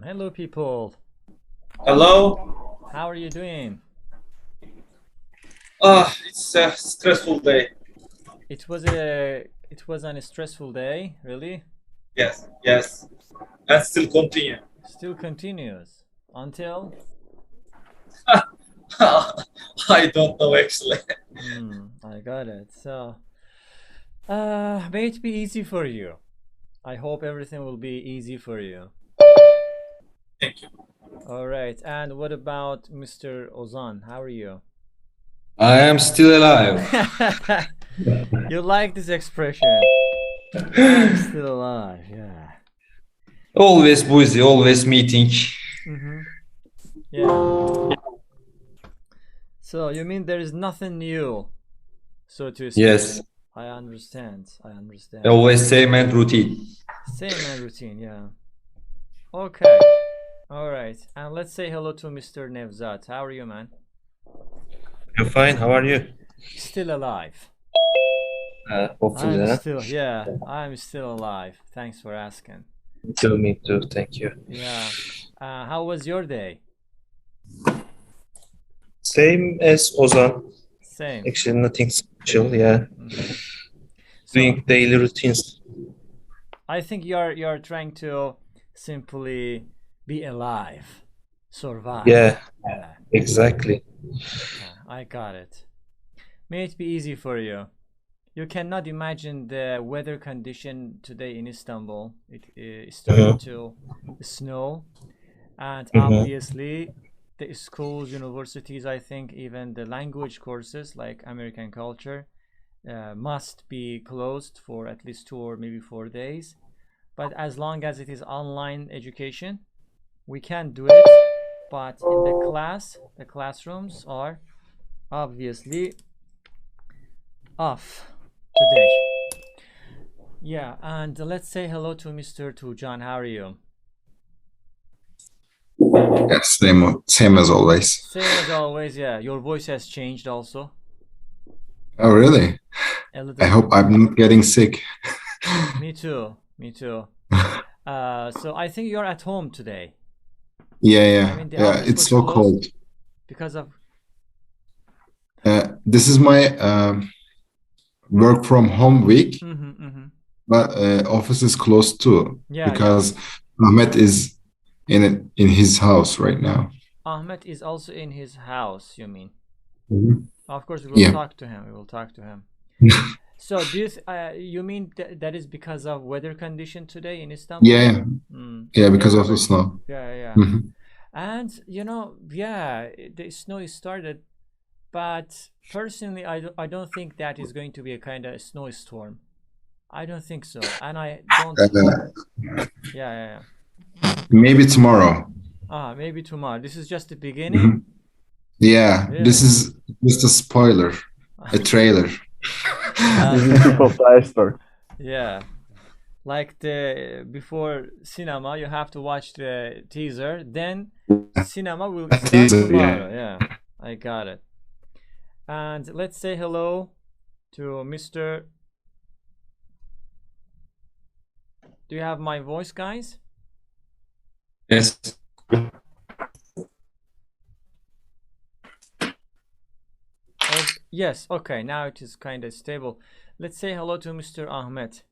Hello, people. Hello. How are you doing? It's a stressful day. It was a stressful day, really. Yes, yes. And still continue. Still continues until. I don't know actually. I got it. So, may it be easy for you. I hope everything will be easy for you. Thank you. All right. And what about Mr. Ozan? How are you? I am still alive. You like this expression? I'm still alive. Yeah. Always busy, always meeting. Yeah. So you mean there is nothing new, so to speak? Yes, I understand. I understand. always same and routine. Same and routine, yeah. Okay. All right. And let's say hello to Mr. Nevzat. How are you, man? I'm fine. How are you? Still alive. Hopefully, I'm still alive. Thanks for asking. Me too. Thank you. Yeah. How was your day? Same as Ozan. Same. Actually, nothing special. Yeah, doing daily routines. I think you're trying to simply be alive, survive. Yeah, exactly. Yeah, I got it. May it be easy for you. You cannot imagine the weather condition today in Istanbul. It started to snow, and obviously the schools, universities, I think even the language courses like American culture must be closed for at least 2 or maybe 4 days. But as long as it is online education, we can do it. But in the classrooms are obviously off today. Yeah, and let's say hello to Mr. Toujon. How are you? Yeah, same as always. Same as always, yeah. Your voice has changed also. Oh, really? A little I hope I'm not getting sick. Me too. Me too. So I think you're at home today. Yeah. I mean, the Yeah, office it's was so closed cold. because of. This is my work from home week, but office is closed too Yeah, because Ahmed is in his house right now. Ahmed is also in his house, you mean? Of course, we will Yeah. talk to him. We will talk to him. So, you mean that is because of weather condition today in Istanbul? Yeah, because of the snow. Yeah. And the snow is started, but personally, I don't think that is going to be a kind of snowstorm. I don't think so, and I don't. Yeah. Maybe tomorrow. Maybe tomorrow. This is just the beginning. Yeah, Really? this is just a spoiler, a trailer. This is tip of the iceberg. Yeah, like before cinema, you have to watch the teaser. Then cinema will start Teaser, tomorrow. Yeah, I got it. And let's say hello to Mr. Do you have my voice, guys? Yes. Yes. Okay. Now it is kind of stable. Let's say hello to Mr. Ahmed.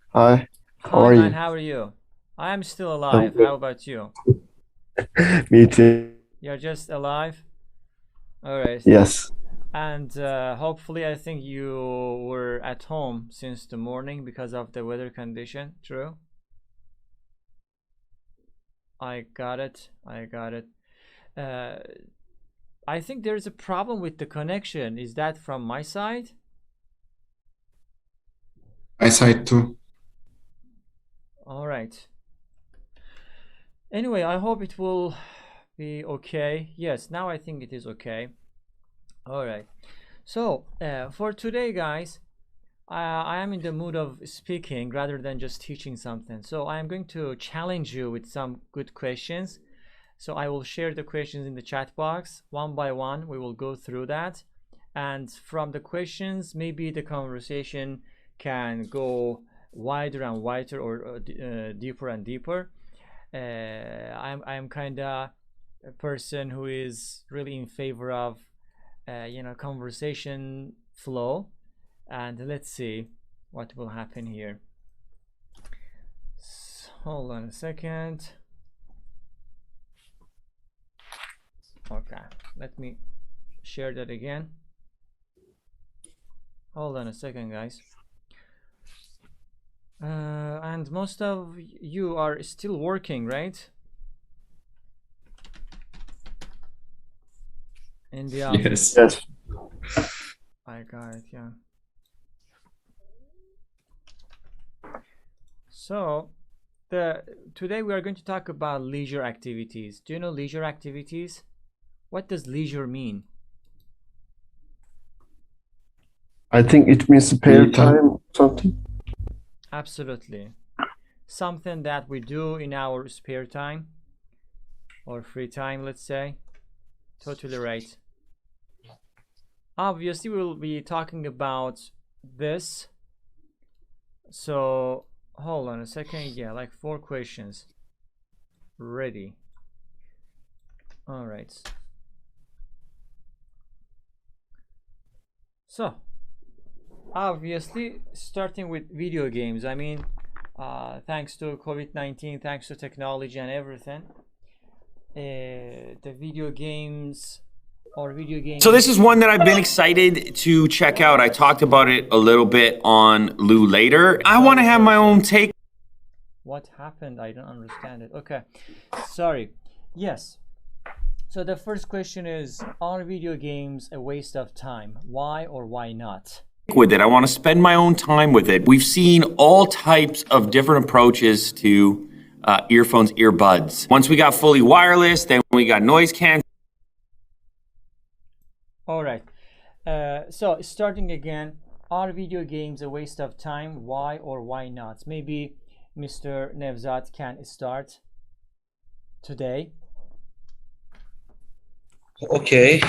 Hi. How Hi, are man. you? How are you? I am still alive. How about you? Me too. You're just alive? All right. Yes. And hopefully, I think you were at home since the morning because of the weather condition. True? I got it. I think there's a problem with the connection. Is that from my side? My side too. All right. Anyway, I hope it will be okay. Yes, now I think it is okay. All right. So for today, guys, I am in the mood of speaking rather than just teaching something. So I am going to challenge you with some good questions. So I will share the questions in the chat box one by one. We will go through that. And from the questions, maybe the conversation can go wider and wider or deeper and deeper. I'm kind of a person who is really in favor of conversation flow, and let's see what will happen here. Hold on a second. Okay, let me share that again. Hold on a second, guys. And most of you are still working, right? In the office. Yes. I got it, yeah. So, today we are going to talk about leisure activities. Do you know leisure activities? What does leisure mean? I think it means spare time, something. Absolutely. Something that we do in our spare time or free time, let's say. Totally right. Obviously, we'll be talking about this. So, hold on a second. Yeah, like 4 questions. Ready. All right. So, obviously, starting with video games. I mean, thanks to COVID-19, thanks to technology and everything, the video games or video games. So this is one that I've been excited to check out. I talked about it a little bit on Lou later. I want to have my own take. What happened? I don't understand it. Okay, sorry. Yes. So the first question is, are video games a waste of time? Why or why not? With it, I want to spend my own time with it. We've seen all types of different approaches to earphones, earbuds. Once we got fully wireless, then we got noise canceling. All right. So starting again, are video games a waste of time? Why or why not? Maybe Mr. Nevzat can start today. Okay.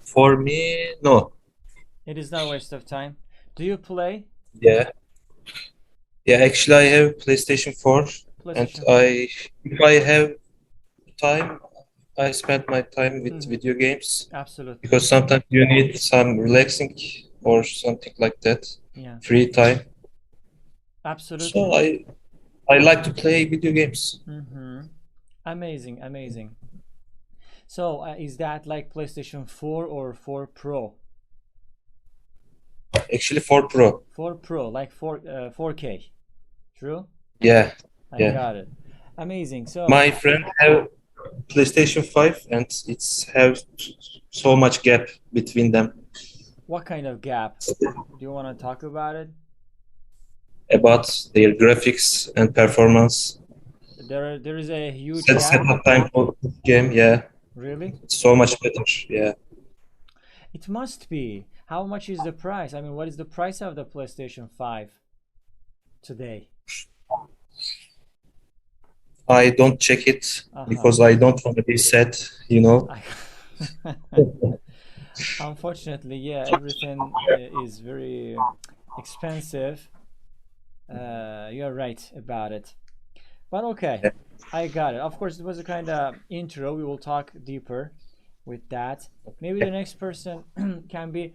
For me, no. It is not a waste of time. Do you play? Yeah. Yeah, actually I have PlayStation 4 and if I have time, I spend my time with video games Absolutely. because sometimes you need some relaxing or something like that. Yeah. Free time. Absolutely. So I like to play video games. Amazing, amazing. So is that like PlayStation 4 or 4 Pro? Actually 4 Pro. 4 Pro, like 4K. True? Yeah. I got it. Amazing. So my friend have PlayStation 5 and it's have so much gap between them. What kind of gap? Do you want to talk about it? About their graphics and performance. There is a huge Setup time for the game, yeah. Really? It's so much better, yeah. It must be. How much is the price? I mean, what is the price of the PlayStation 5 today? I don't check it because I don't want to be sad, you know. Unfortunately, yeah, everything is very expensive. You're right about it. But okay, I got it. Of course, it was a kind of intro. We will talk deeper with that. Maybe the next person can be,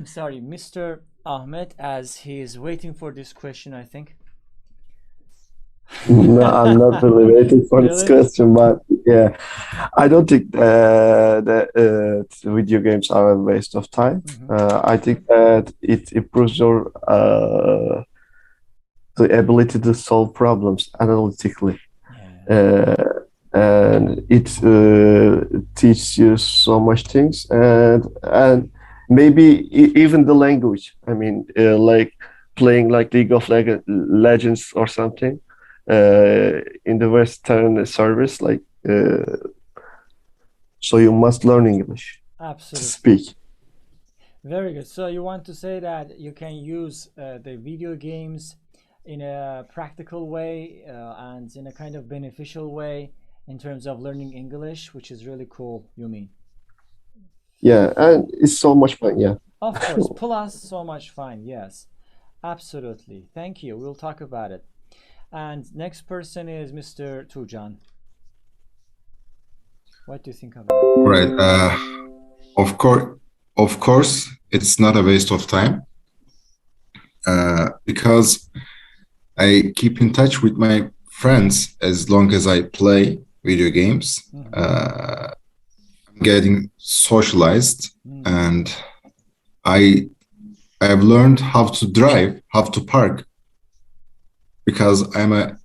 sorry, Mr. Ahmed, as he is waiting for this question, I think. No, I'm not really waiting for this question, but yeah, I don't think that video games are a waste of time. I think that it improves your the ability to solve problems analytically, and it teaches you so much things, and maybe even the language. I mean, like playing like League of Legends or something. In the Western service, like so you must learn English to speak. Very good. So you want to say that you can use the video games in a practical way and in a kind of beneficial way in terms of learning English, which is really cool, you mean? Yeah, and it's so much fun, yeah. Of course, plus so much fun, yes. Absolutely. Thank you. We'll talk about it. And next person is Mr. Toujon. What do you think of that? Right. Of course, it's not a waste of time because I keep in touch with my friends as long as I play video games. I'm getting socialized, and I've learned how to drive, how to park, because I'm a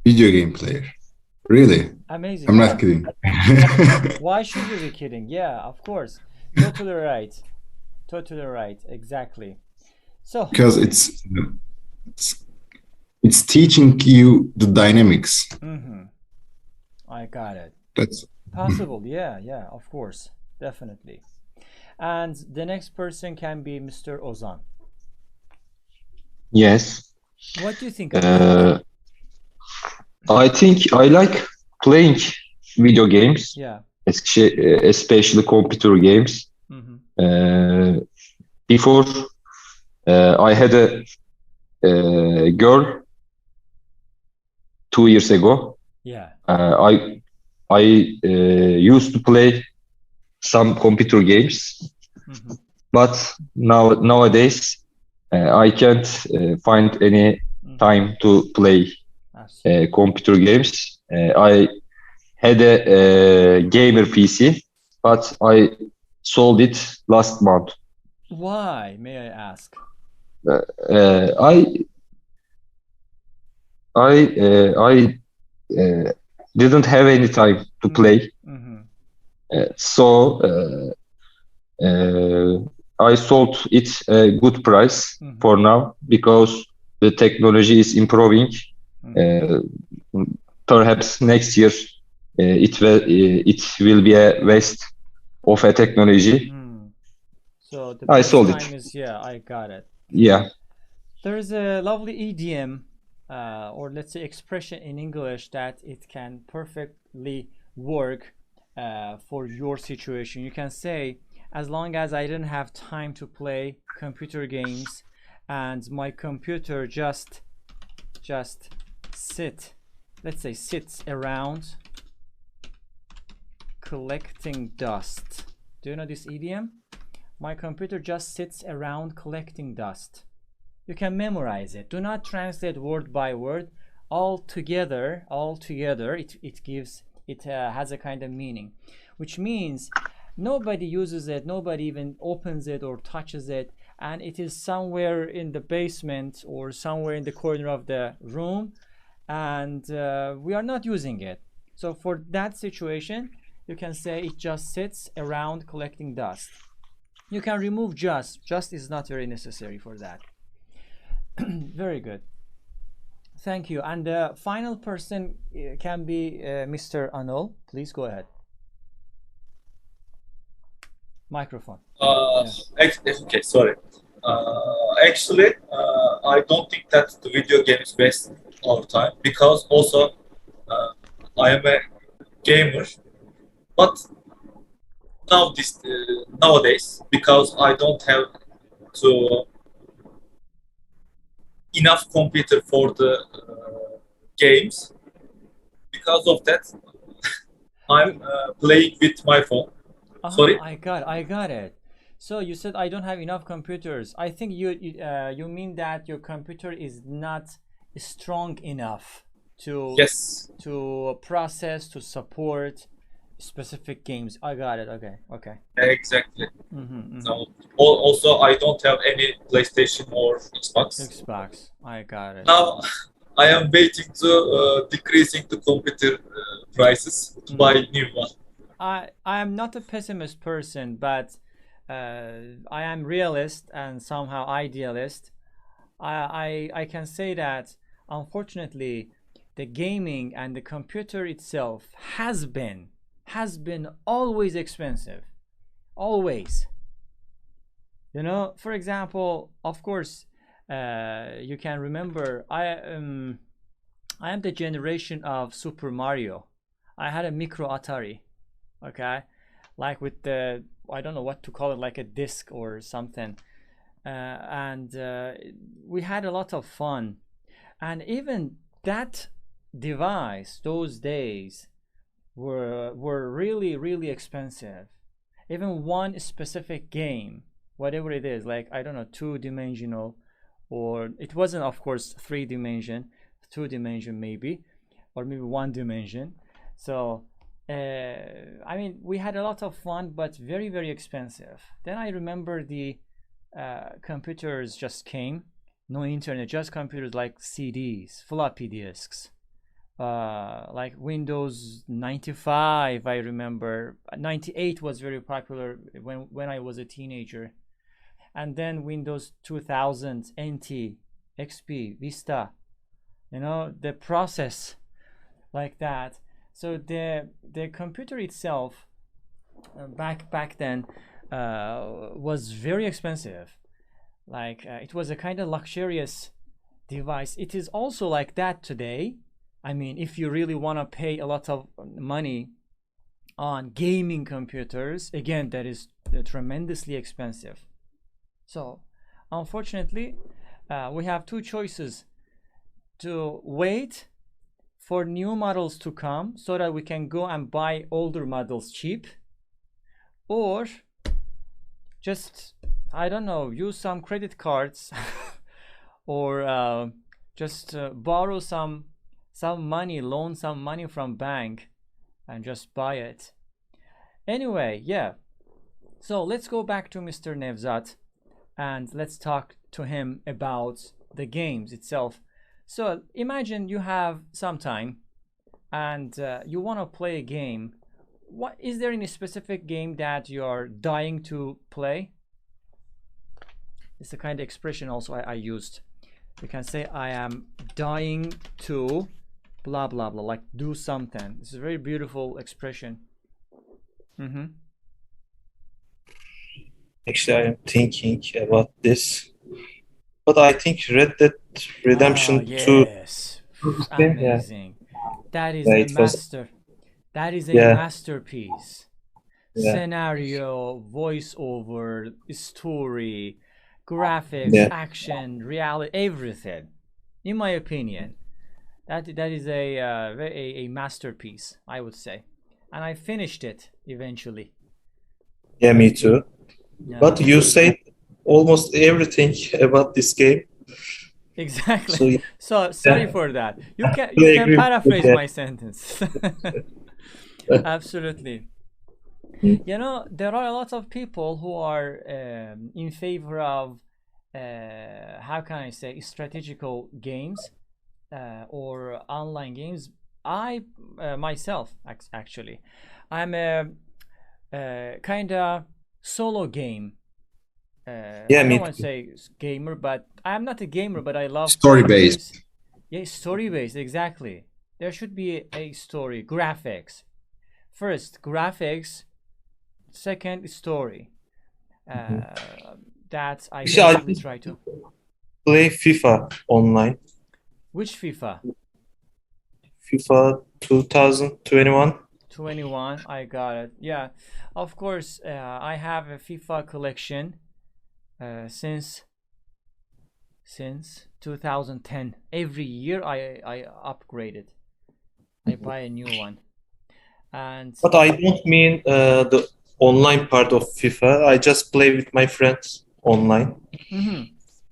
video game player. Really. Amazing. I'm not kidding. Why should you be kidding? Yeah, of course. Totally right. Totally right. Exactly. So because it's teaching you the dynamics. I got it. That's Possible. Yeah, yeah, of course. Definitely. And the next person can be Mr. Ozan. Yes. What do you think of that? I think I like playing video games, Yeah. especially computer games. Before, I had a girl 2 years ago. Yeah. I used to play some computer games, but nowadays I can't find any time to play computer games. I had a gamer PC, but I sold it last month. Why, may I ask? I didn't have any time to play, so I sold it a good price for now because the technology is improving. Perhaps next year it will be a waste of a technology. So the I best sold time it. is, yeah, I got it. Yeah. There's a lovely idiom, or let's say expression in English that it can perfectly work for your situation. You can say, as long as I didn't have time to play computer games and my computer just sits around collecting dust. Do you know this idiom? My computer just sits around collecting dust. You can memorize it. Do not translate word by word. All together, it has a kind of meaning, which means nobody uses it, nobody even opens it or touches it, and it is somewhere in the basement or somewhere in the corner of the room, and we are not using it. So for that situation, you can say it just sits around collecting dust. You can remove just is not very necessary for that. Very good. Thank you. And the final person can be Mr. Anil. Please go ahead. Microphone. Okay, sorry. Actually, I don't think that the video games waste our time because also I am a gamer, but nowadays because I don't have to enough computer for the games. Because of that, I'm playing with my phone. Sorry. I got it. So you said I don't have enough computers. I think you mean that your computer is not strong enough to process, to support specific games. I got it. Okay. Exactly. So also I don't have any PlayStation or Xbox. I got it. Now I am waiting to decreasing the computer prices to buy new one. I am not a pessimist person, but I am realist and somehow idealist. I can say that unfortunately the gaming and the computer itself has been always expensive. Always. You know, for example, of course, you can remember I am the generation of Super Mario. I had a micro Atari, okay, like with the, I don't know what to call it, like a disc or something, and we had a lot of fun. And even that device, those days were really expensive. Even one specific game, whatever it is, like I don't know, two-dimensional, or it wasn't, of course, 3 dimension, 2 dimension maybe, or maybe 1 dimension. So I mean, we had a lot of fun, but very expensive. Then I remember the computers just came, no internet, just computers like CDs, floppy disks, like Windows 95. I remember 98 was very popular when I was a teenager, and then Windows 2000, NT, XP, Vista, you know, the process like that. So the computer itself back then was very expensive. Like it was a kind of luxurious device. It is also like that today. I mean, if you really want to pay a lot of money on gaming computers, again, that is tremendously expensive. So unfortunately, we have two choices: to wait for new models to come so that we can go and buy older models cheap, or just, I don't know, use some credit cards or just borrow some money, loan some money from bank and just buy it. Anyway, yeah, so let's go back to Mr. Nevzat and let's talk to him about the games itself. So imagine you have some time and you want to play a game. What is there any specific game that you're dying to play? It's the kind of expression also I used. You can say I am dying to blah blah blah, like do something. It's a very beautiful expression. Actually, I am thinking about this, but I think Red Dead Redemption 2. Yes, Yeah. amazing. That is Yeah, a it was. master. That is a Yeah. masterpiece. Yeah. Scenario, voiceover, story, graphics, Yeah. action, reality, everything. In my opinion, that is a masterpiece, I would say. And I finished it eventually. Yeah, me too. Yeah. But you said almost everything about this game. Exactly. So sorry for that. You can I agree with paraphrase that. my sentence. Absolutely. You know, there are a lot of people who are in favor of how can I say, strategical games or online games. I myself actually, I'm a kind of solo game. Yeah, I me don't want to too. say gamer, but I'm not a gamer, but I love Story playing based. games. Yeah, story based, exactly. There should be a story, graphics. First, graphics. Second, story. That I Actually, I basically just try to. play FIFA online. Which FIFA? FIFA 2021. 21. I got it. Yeah, of course. I have a FIFA collection since 2010. Every year I upgrade it. I buy a new one. And But I don't mean the online part of FIFA. I just play with my friends online,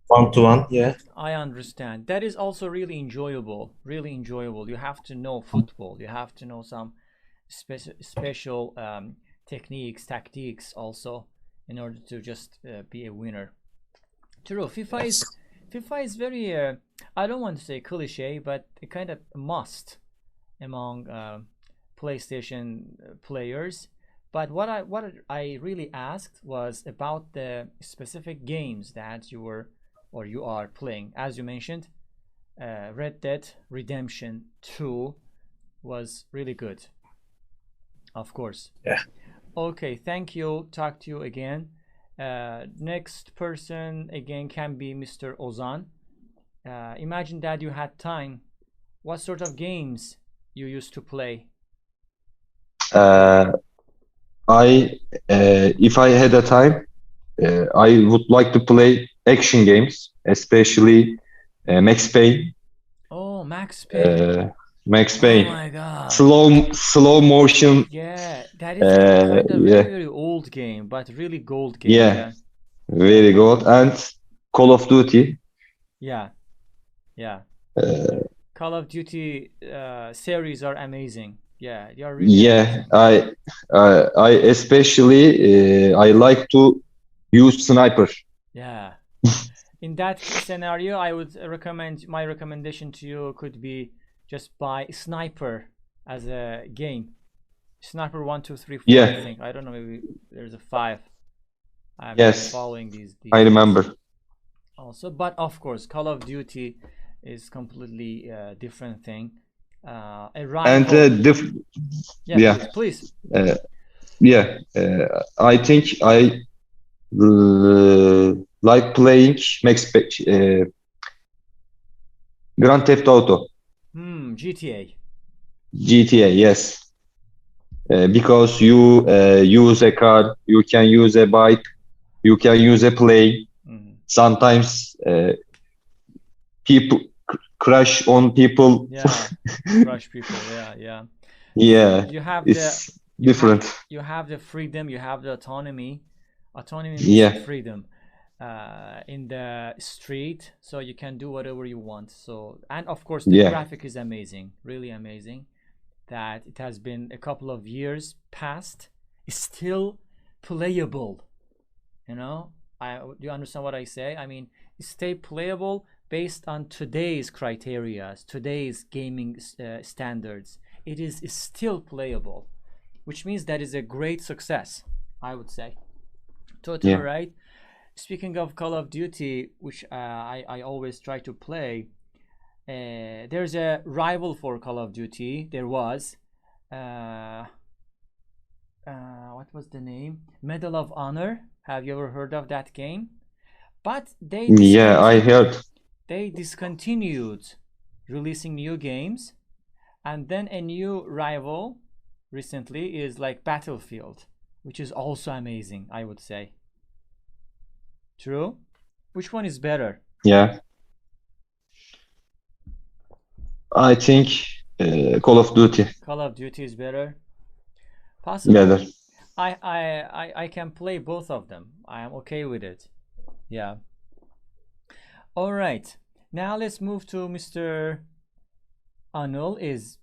one-to-one. Yeah. I understand. That is also really enjoyable. Really enjoyable. You have to know football. You have to know some special techniques, tactics also, in order to just be a winner. True. FIFA is very. I don't want to say cliche, but a kind of must among PlayStation players. But what I really asked was about the specific games that you were or you are playing. As you mentioned, Red Dead Redemption 2 was really good. Of course. Yeah. Okay, thank you. Talk to you again. Next person again can be Mr. Ozan. Imagine that you had time. What sort of games you used to play? If I had a time, I would like to play action games, especially Max Payne. Oh, Max Payne. Max Oh Payne. my god. Slow motion. Yeah, that is kind of Yeah, very old game, but really gold game. yeah, very good. And Call of Duty. Yeah. Call of Duty series are amazing. Yeah, they are really Yeah, amazing. I especially I like to use sniper. Yeah. In that scenario, I would recommend, my recommendation to you could be just buy Sniper as a game. Sniper 1, 2, 3, 4, I Yeah, think. I don't know, maybe there's a 5. I'm not yes, following these I games remember. also, but of course, Call of Duty is completely different thing. A And rival. Yeah, yeah, please. yeah. I think I like playing Grand Theft Auto, GTA. GTA. Yes, because you use a car, you can use a bike, you can use a plane. Sometimes people crash on people. Yeah, crush people. Yeah. Yeah, You have it's different. you have the freedom, you have the autonomy. Autonomy means Yeah, freedom in the street, so you can do whatever you want. So, and of course, the yeah, graphic is amazing, really amazing. That it has been a couple of years past, it's still playable. You know, do you understand what I say? I mean, stay playable based on today's criteria, today's gaming standards. It is still playable, which means that is a great success, I would say. Totally yeah. right. Speaking of Call of Duty, which I always try to play, there's a rival for Call of Duty. There was, what was the name? Medal of Honor. Have you ever heard of that game? But Yeah, I heard. they discontinued releasing new games, and then a new rival recently is like Battlefield, which is also amazing, I would say. True? Which one is better? Yeah, I think Call of Duty Call of Duty is better. Possible. better. I can play both of them. I am okay with it. Yeah. All right. Now let's move to Mr. Anul. Is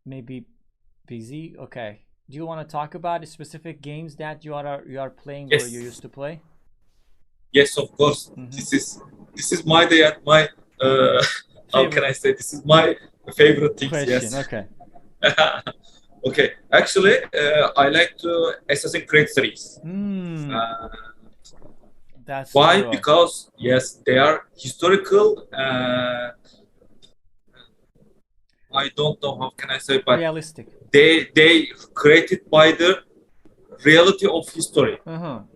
maybe busy. Okay. Do you want to talk about specific games that you are playing or you used to play? Yes, of course. This is my day and my how can I say, this is my favorite things. Question. Yes. Okay. Okay. Actually, I like to Assassin's Creed series. That's why? true. Because yes, they are historical. I don't know how can I say, but realistic. They created by the reality of history.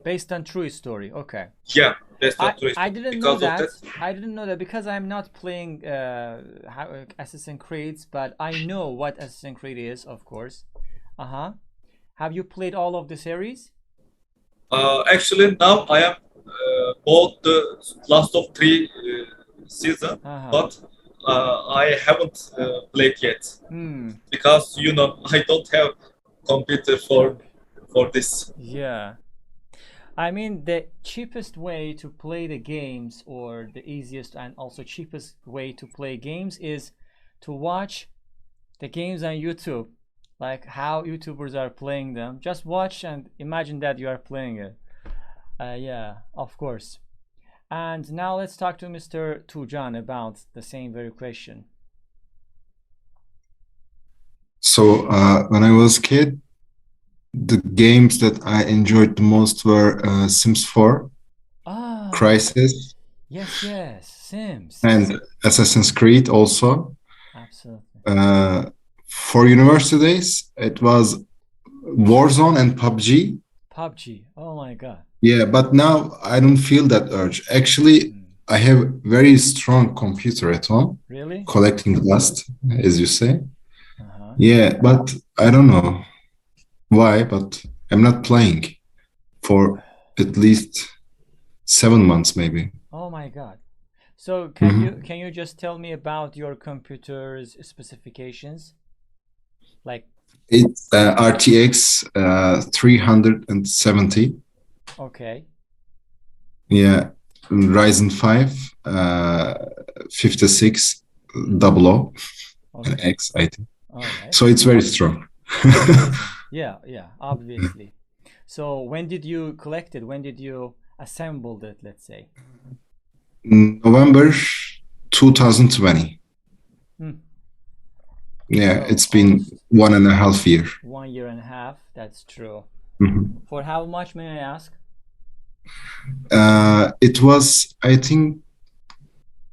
Based on true story. Okay. Yeah, based on true I history. didn't Because know of that. I didn't know that because I'm not playing Assassin's Creed, but I know what Assassin's Creed is, of course. Have you played all of the series? Actually, now I am bought the last of 3 season, but I haven't played yet because you know I don't have computer for this. Yeah. I mean, the cheapest way to play the games, or the easiest and also cheapest way to play games, is to watch the games on YouTube, like how YouTubers are playing them. Just watch and imagine that you are playing it. Yeah, of course. And now let's talk to Mr. Toujon about the same very question. So when I was a kid, the games that I enjoyed the most were Sims 4, Crisis, yes, Sims, and Assassin's Creed also. Absolutely. For universities, it was Warzone and PUBG. PUBG, oh my god. Yeah, but now I don't feel that urge. Actually, I have very strong computer at home. Really? Collecting dust, as you say. Yeah, but I don't know why, but I'm not playing for at least 7 months, maybe. Oh my god. So can you just tell me about your computer's specifications? Like It's RTX 370. okay. Yeah, Ryzen 5 5600 Okay. X, I think. All right. So it's very strong. Amazing. Yeah, yeah, obviously. So when did you collect it? When did you assemble it, let's say? November 2020. Hmm. Yeah, So it's been almost 1.5 year. 1 year and a half. That's true. Mhm. For how much, may I ask? It was, I think,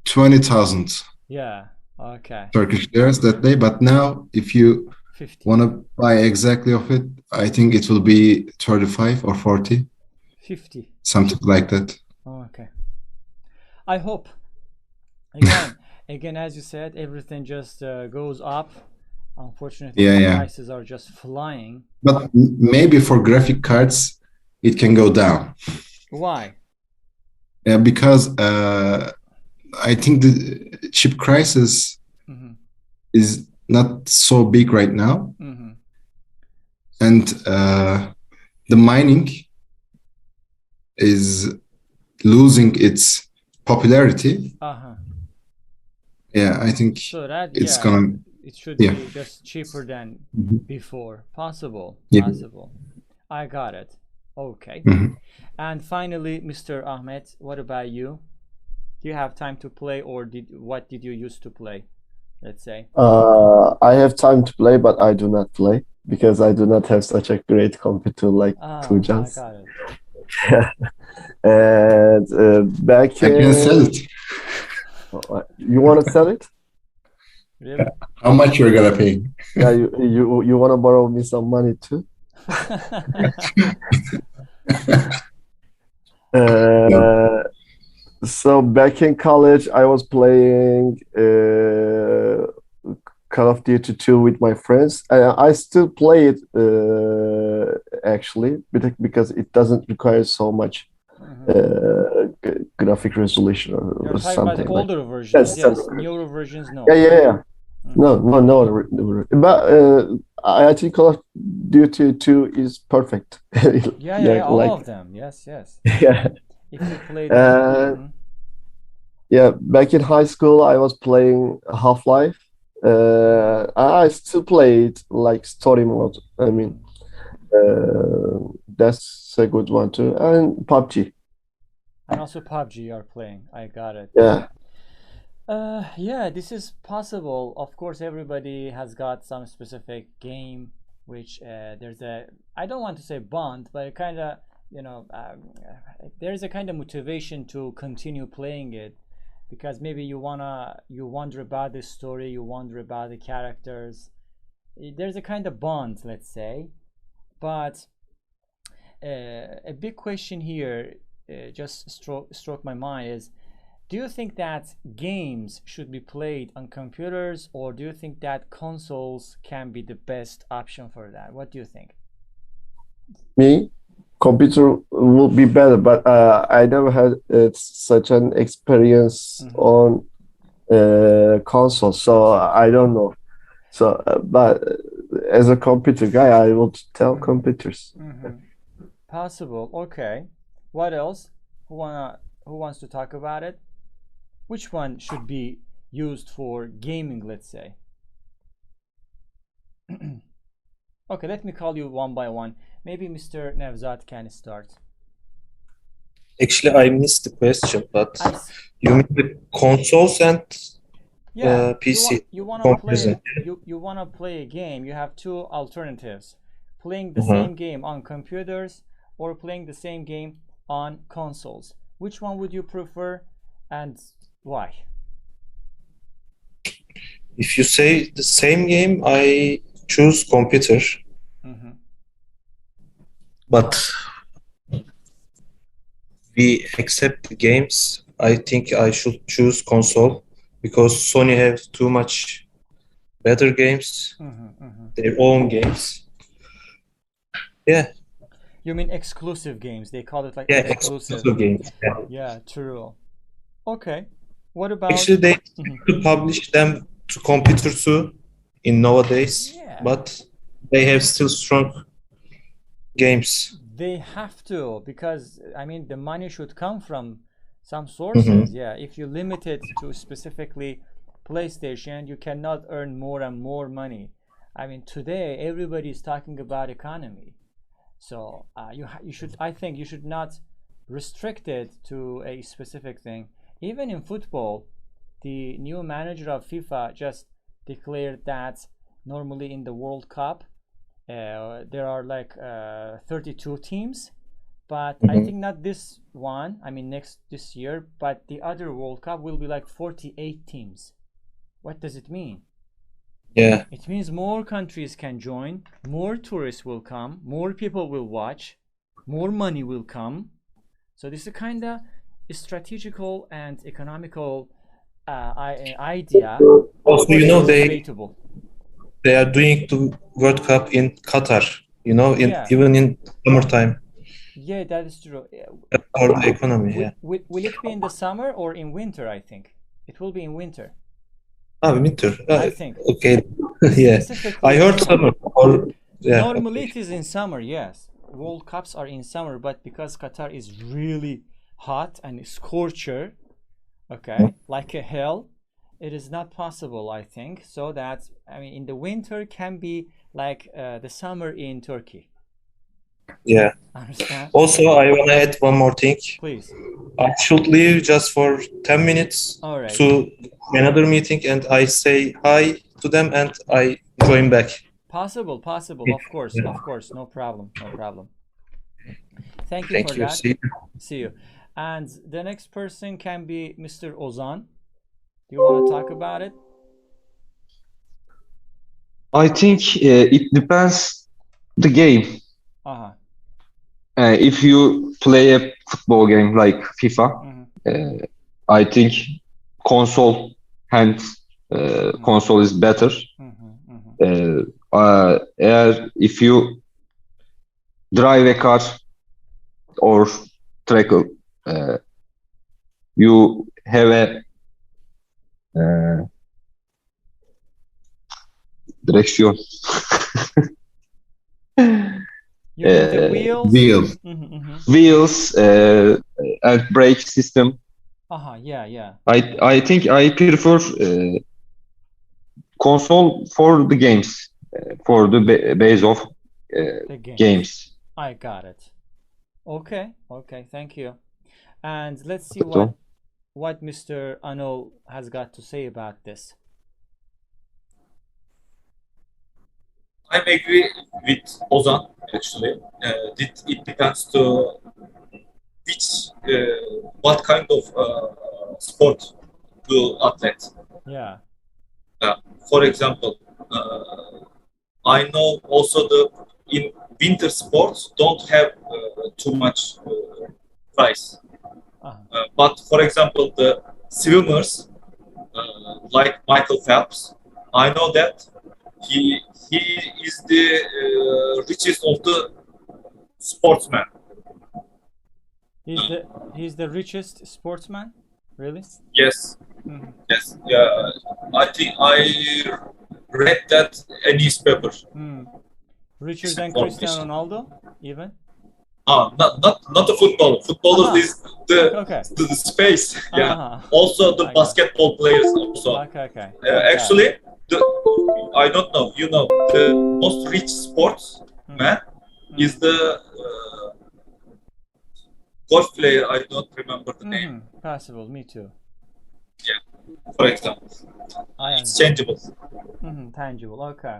20,000 Yeah. Okay. Turkish liras that day. But now, if you 50. want to buy exactly of it, I think it will be 35 or 40, 50. something like that. Okay. I hope. Again, as you said, everything just goes up. Unfortunately, Yeah, the yeah. prices are just flying. But maybe for graphic cards, it can go down. Why? Yeah, because I think the chip crisis Mhm. is not so big right now, Mhm. and the mining is losing its popularity. Uh-huh. Yeah, I think So that, it's yeah, gonna. it should Yeah. be just cheaper than Mhm. before. Possible. Yeah. Possible. I got it. Okay. Mhm. And finally, Mr. Ahmed, what about you? Do you have time to play, or what did you used to play? Let's say. I have time to play, but I do not play because I do not have such a great computer like Ah, I Toujon's. got it. And back I can sell in, it. you want to sell it? Really? How much you're gonna pay? Yeah, you want to borrow me some money too? Uh, so back in college, I was playing Call of Duty 2 with my friends. I still play it actually, because it doesn't require so much graphic resolution You're or talking about the something like. older versions, Yes, yes. Newer versions, no. yeah. No. But I think Call of Duty 2 is perfect. Yeah, all Like, of them. Yes. yeah. If you play them. Mhm. Yeah, back in high school, I was playing Half-Life. I still play it like story mode. I mean, that's a good one too. And PUBG. And also PUBG you are playing. I got it. Yeah. Yeah, this is possible. Of course, everybody has got some specific game which there's a, I don't want to say bond, but kind of, there's a kind of motivation to continue playing it because maybe you wonder about the story, you wonder about the characters. There's a kind of bond, let's say. But a big question here just struck my mind is, do you think that games should be played on computers, or do you think that consoles can be the best option for that? What do you think? Me, computer will be better, but I never had such an experience on console, so I don't know. So, but as a computer guy, I will tell computers. Possible. Okay. What else? Who wants to talk about it? Which one should be used for gaming, let's say? Okay, let me call you one by one. Maybe Mr. Nevzat can start. Actually, I missed the question, but you mean the consoles and Yeah, PC you wanna play comparison? you wanna play a game. You have two alternatives: playing the same game on computers or playing the same game on consoles. Which one would you prefer, and why? If you say the same game, I choose computer. But we accept the games. I think I should choose console because Sony have too much better games, their own games. Yeah. You mean exclusive games? They call it like Yeah, exclusive. exclusive games. Yeah, true. Okay. What about? Actually, they Mhm. to publish them to computer too in nowadays, Yeah. but they have still strong games. They have to, because I mean the money should come from some sources. Yeah, if you limit it to specifically PlayStation, you cannot earn more and more money. I mean today everybody is talking about economy, so you should, I think you should not restrict it to a specific thing. Even in football, the new manager of FIFA just declared that normally in the World Cup there are like 32 teams, but I think not this one, I mean this year, but the other World Cup will be like 48 teams. What does it mean? Yeah, It means more countries can join, more tourists will come, more people will watch, more money will come. So this is kind of strategical and economical idea. also, Of course, you know, it's debatable. they are doing the World Cup in Qatar, you know, Yeah. even in summertime Yeah, that is true. for the economy. Yeah. Will it be in the summer or in winter? I think it will be in winter. Ah, winter. I think. Okay. Yeah. Specifically I in heard summer. summer. Or yeah. Normally Okay. it is in summer, yes. World Cups are in summer, but because Qatar is really hot and scorcher, okay, like a hell, it is not possible, I think. So that, I mean, in the winter can be like the summer in Turkey. Yeah. Understand? Also, I want to add one more thing. Please. I should leave just for 10 minutes All right. to another meeting, and I say hi to them and I join back. Possible. Of course, no problem. Thank you Thank for you. that. See you. See you. And the next person can be Mr. Ozan. Do you want to talk about it? I think it depends the game. Uh-huh. If you play a football game like FIFA, I think console hand console is better. If you drive a car or trickle, you have a direction. You mean the wheels? Wheel. Wheels and brake system. Yeah. I think I prefer console for the games, for the base of The games. I got it. Okay, thank you. And let's see So, what Mr. Anol has got to say about this. I'm agree with Ozan actually. It depends to which what kind of sport do athlete. Yeah. For example, I know also in winter sports don't have too much price. But for example, the swimmers like Michael Phelps, I know that he is the richest of the sportsmen. He's the richest sportsman, really? Yes. Yes. Yeah. I think I read that a newspaper. Richer than Cristiano Ronaldo, even? Not the footballer. Footballer is the space. Yeah. Also the basketball players also. Okay. Actually, I don't know. You know, the most rich sportsman is the golf player. I don't remember the name. Possible. Me too. Yeah. For example, it's changeable. Tangible. Okay.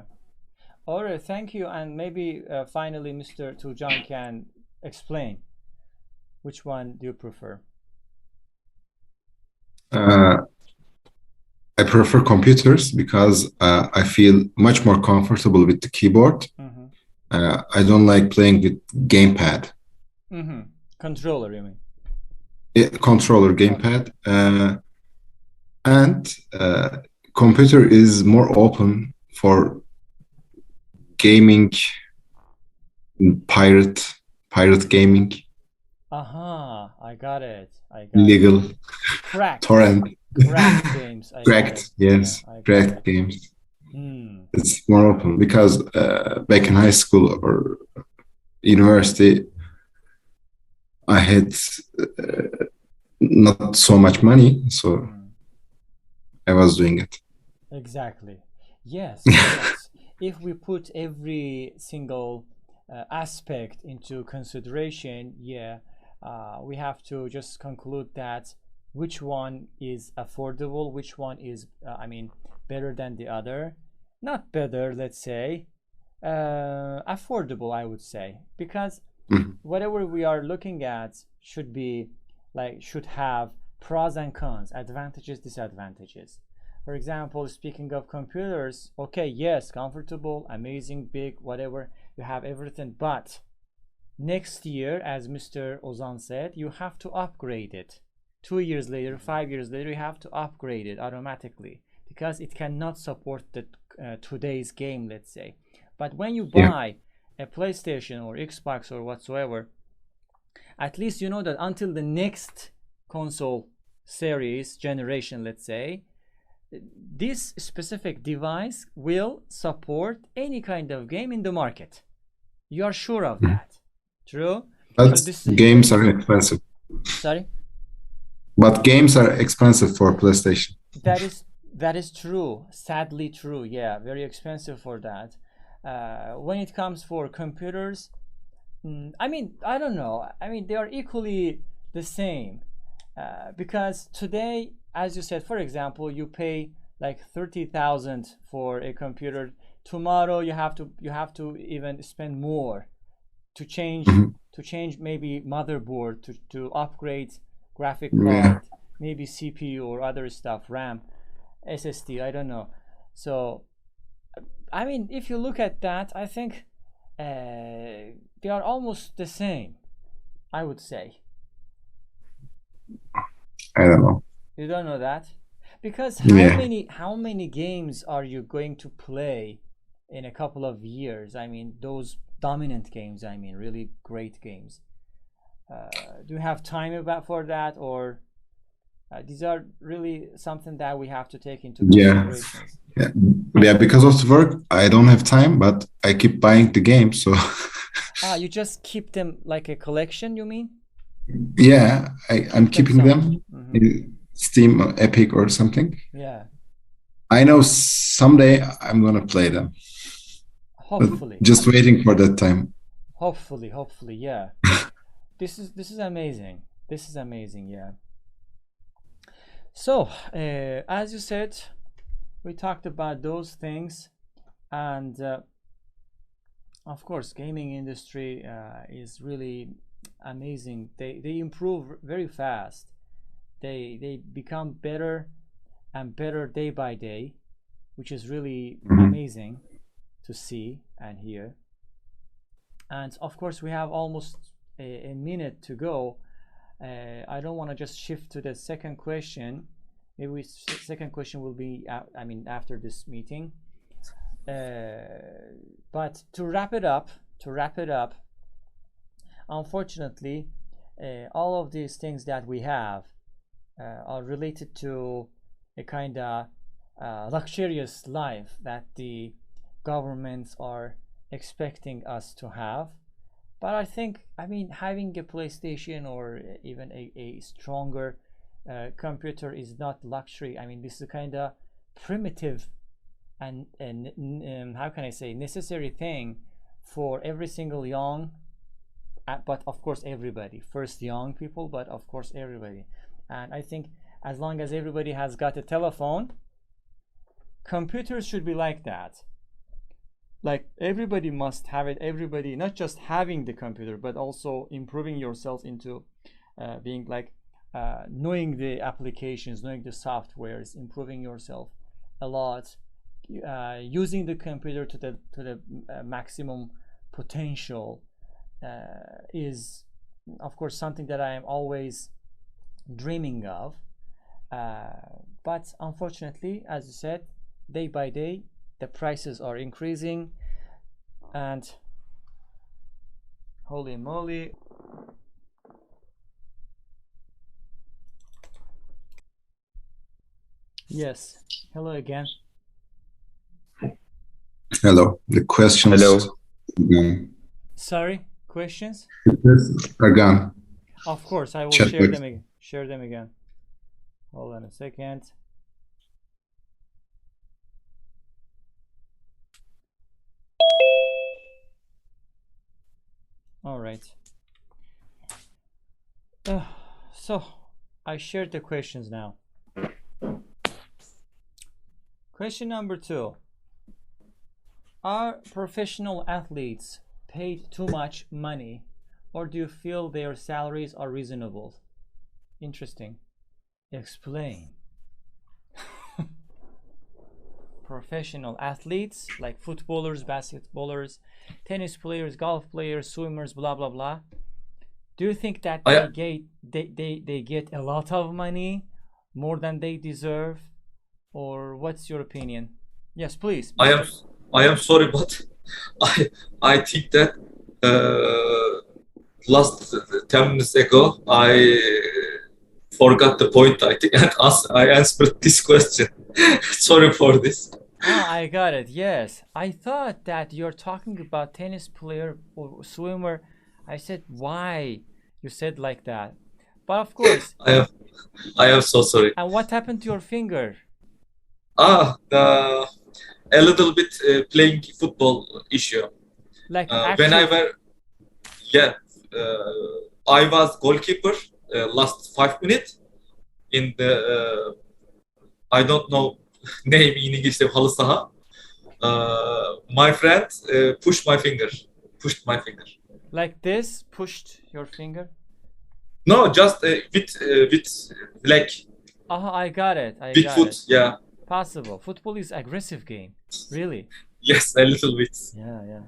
All right. Thank you. And maybe finally, Mr. Toujon can explain which one do you prefer. I prefer computers because I feel much more comfortable with the keyboard. I don't like playing with gamepad. Controller, you mean? Yeah, controller, gamepad. And computer is more open for gaming, pirate gaming. I got it. Legal. Cracked. Torrent. Cracked games, I got it. Cracked, yes, Yeah, I got cracked it. games. Hmm. It's more open because back in high school or university, I had not so much money, so Hmm. I was doing it. Exactly. Yes, yes. If we put every single aspect into consideration, yeah, we have to just conclude that which one is affordable, which one is, I mean, better than the other. Not better, let's say, affordable, I would say, because Mhm. whatever we are looking at should be like should have pros and cons, advantages, disadvantages. For example, speaking of computers, okay, yes, comfortable, amazing, big, whatever, you have everything, but next year, as Mr. Ozan said, you have to upgrade it. 2 years later, 5 years later, you have to upgrade it automatically because it cannot support the today's game, let's say. But when you Yeah. buy a PlayStation or Xbox or whatsoever, at least you know that until the next console series generation, let's say, this specific device will support any kind of game in the market. You are sure of that. True? So But this is a games huge. are expensive. Sorry? But games are expensive for PlayStation. That is true. Sadly true. Yeah, very expensive for that. When it comes for computers, I mean, I don't know. I mean, they are equally the same. Because today, as you said, for example, you pay like 30,000 for a computer. Tomorrow you have to even spend more to change Mhm. maybe motherboard, to upgrade graphic Yeah. card, maybe CPU or other stuff, RAM, SSD, I don't know. So I mean, if you look at that, I think they are almost the same, I would say. I don't know. You don't know that? Because how Yeah. many games are you going to play in a couple of years? I mean, those dominant games, I mean, really great games. Do you have time about for that, or these are really something that we have to take into Yeah. considerations? Yeah. Yeah, because of the work, I don't have time, but I keep buying the game. So You just keep them like a collection, you mean? yeah, I'm Keep them keeping some. them Hmm. in Steam, Epic, or something. Yeah. I know someday I'm gonna play them, but Hopefully, just waiting for that time. hopefully, yeah. This is amazing. This is amazing, yeah. So, as you said, we talked about those things, and of course, gaming industry is really amazing. They improve very fast. They become better and better day by day, which is really Mhm. amazing to see and hear. And of course, we have almost a minute to go. I don't want to just shift to the second question. Maybe second question will be, I mean, after this meeting. But to wrap it up, unfortunately, all of these things that we have are related to a kind of luxurious life that the governments are expecting us to have. But I think, I mean, having a PlayStation or even a stronger computer is not luxury. I mean, this is a kind of primitive and how can I say, necessary thing for every single young, but of course everybody. First young people, but of course everybody. And I think as long as everybody has got a telephone, computers should be like that. Like everybody must have it. Everybody, not just having the computer, but also improving yourself into being like knowing the applications, knowing the softwares, improving yourself a lot, using the computer to the maximum potential is of course something that I am always dreaming of. But unfortunately, as you said, day by day the prices are increasing, and holy moly, Yes. Hello again. Hello. The questions Hello. Sorry, questions? are gone. Of course, I will Chat share box. them again. Share them again. Hold on a second. All right. So I shared the questions now. Question number 2. Are professional athletes paid too much money, or do you feel their salaries are reasonable? Interesting. Explain. Professional athletes like footballers, basketballers, tennis players, golf players, swimmers, blah blah blah. Do you think that they get a lot of money, more than they deserve, or what's your opinion? Yes, please. I am sorry, but I think that last 10 minutes ago I forgot the point. I think and I answered this question. Sorry for this. Ah, I got it. Yes, I thought that you're talking about tennis player or swimmer. I said why you said like that, but of course. I am so sorry. And what happened to your finger? A little bit playing football issue. Like When I actual. were, yeah, I was goalkeeper last 5 minutes in the I don't know name in English halı saha. My friend pushed my finger. Like this pushed your finger? No, just with leg, I got it. I with got foot. it. Yeah. Possible. Football is aggressive game. Really? Yes, a little bit. Yeah, yeah.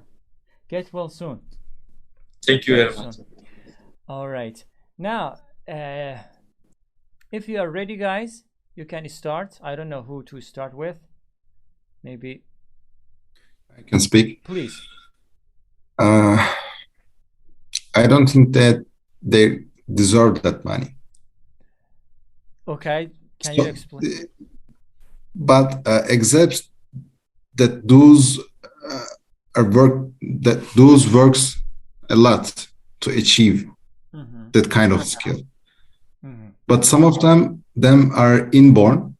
Get well soon. Thank you Get very well much. soon. All right. Now, if you are ready, guys, you can start. I don't know who to start with. Maybe. I can speak. Please. I don't think that they deserve that money. Okay. Can you explain? But except that those works a lot to achieve that kind of skill. But some of them are inborn,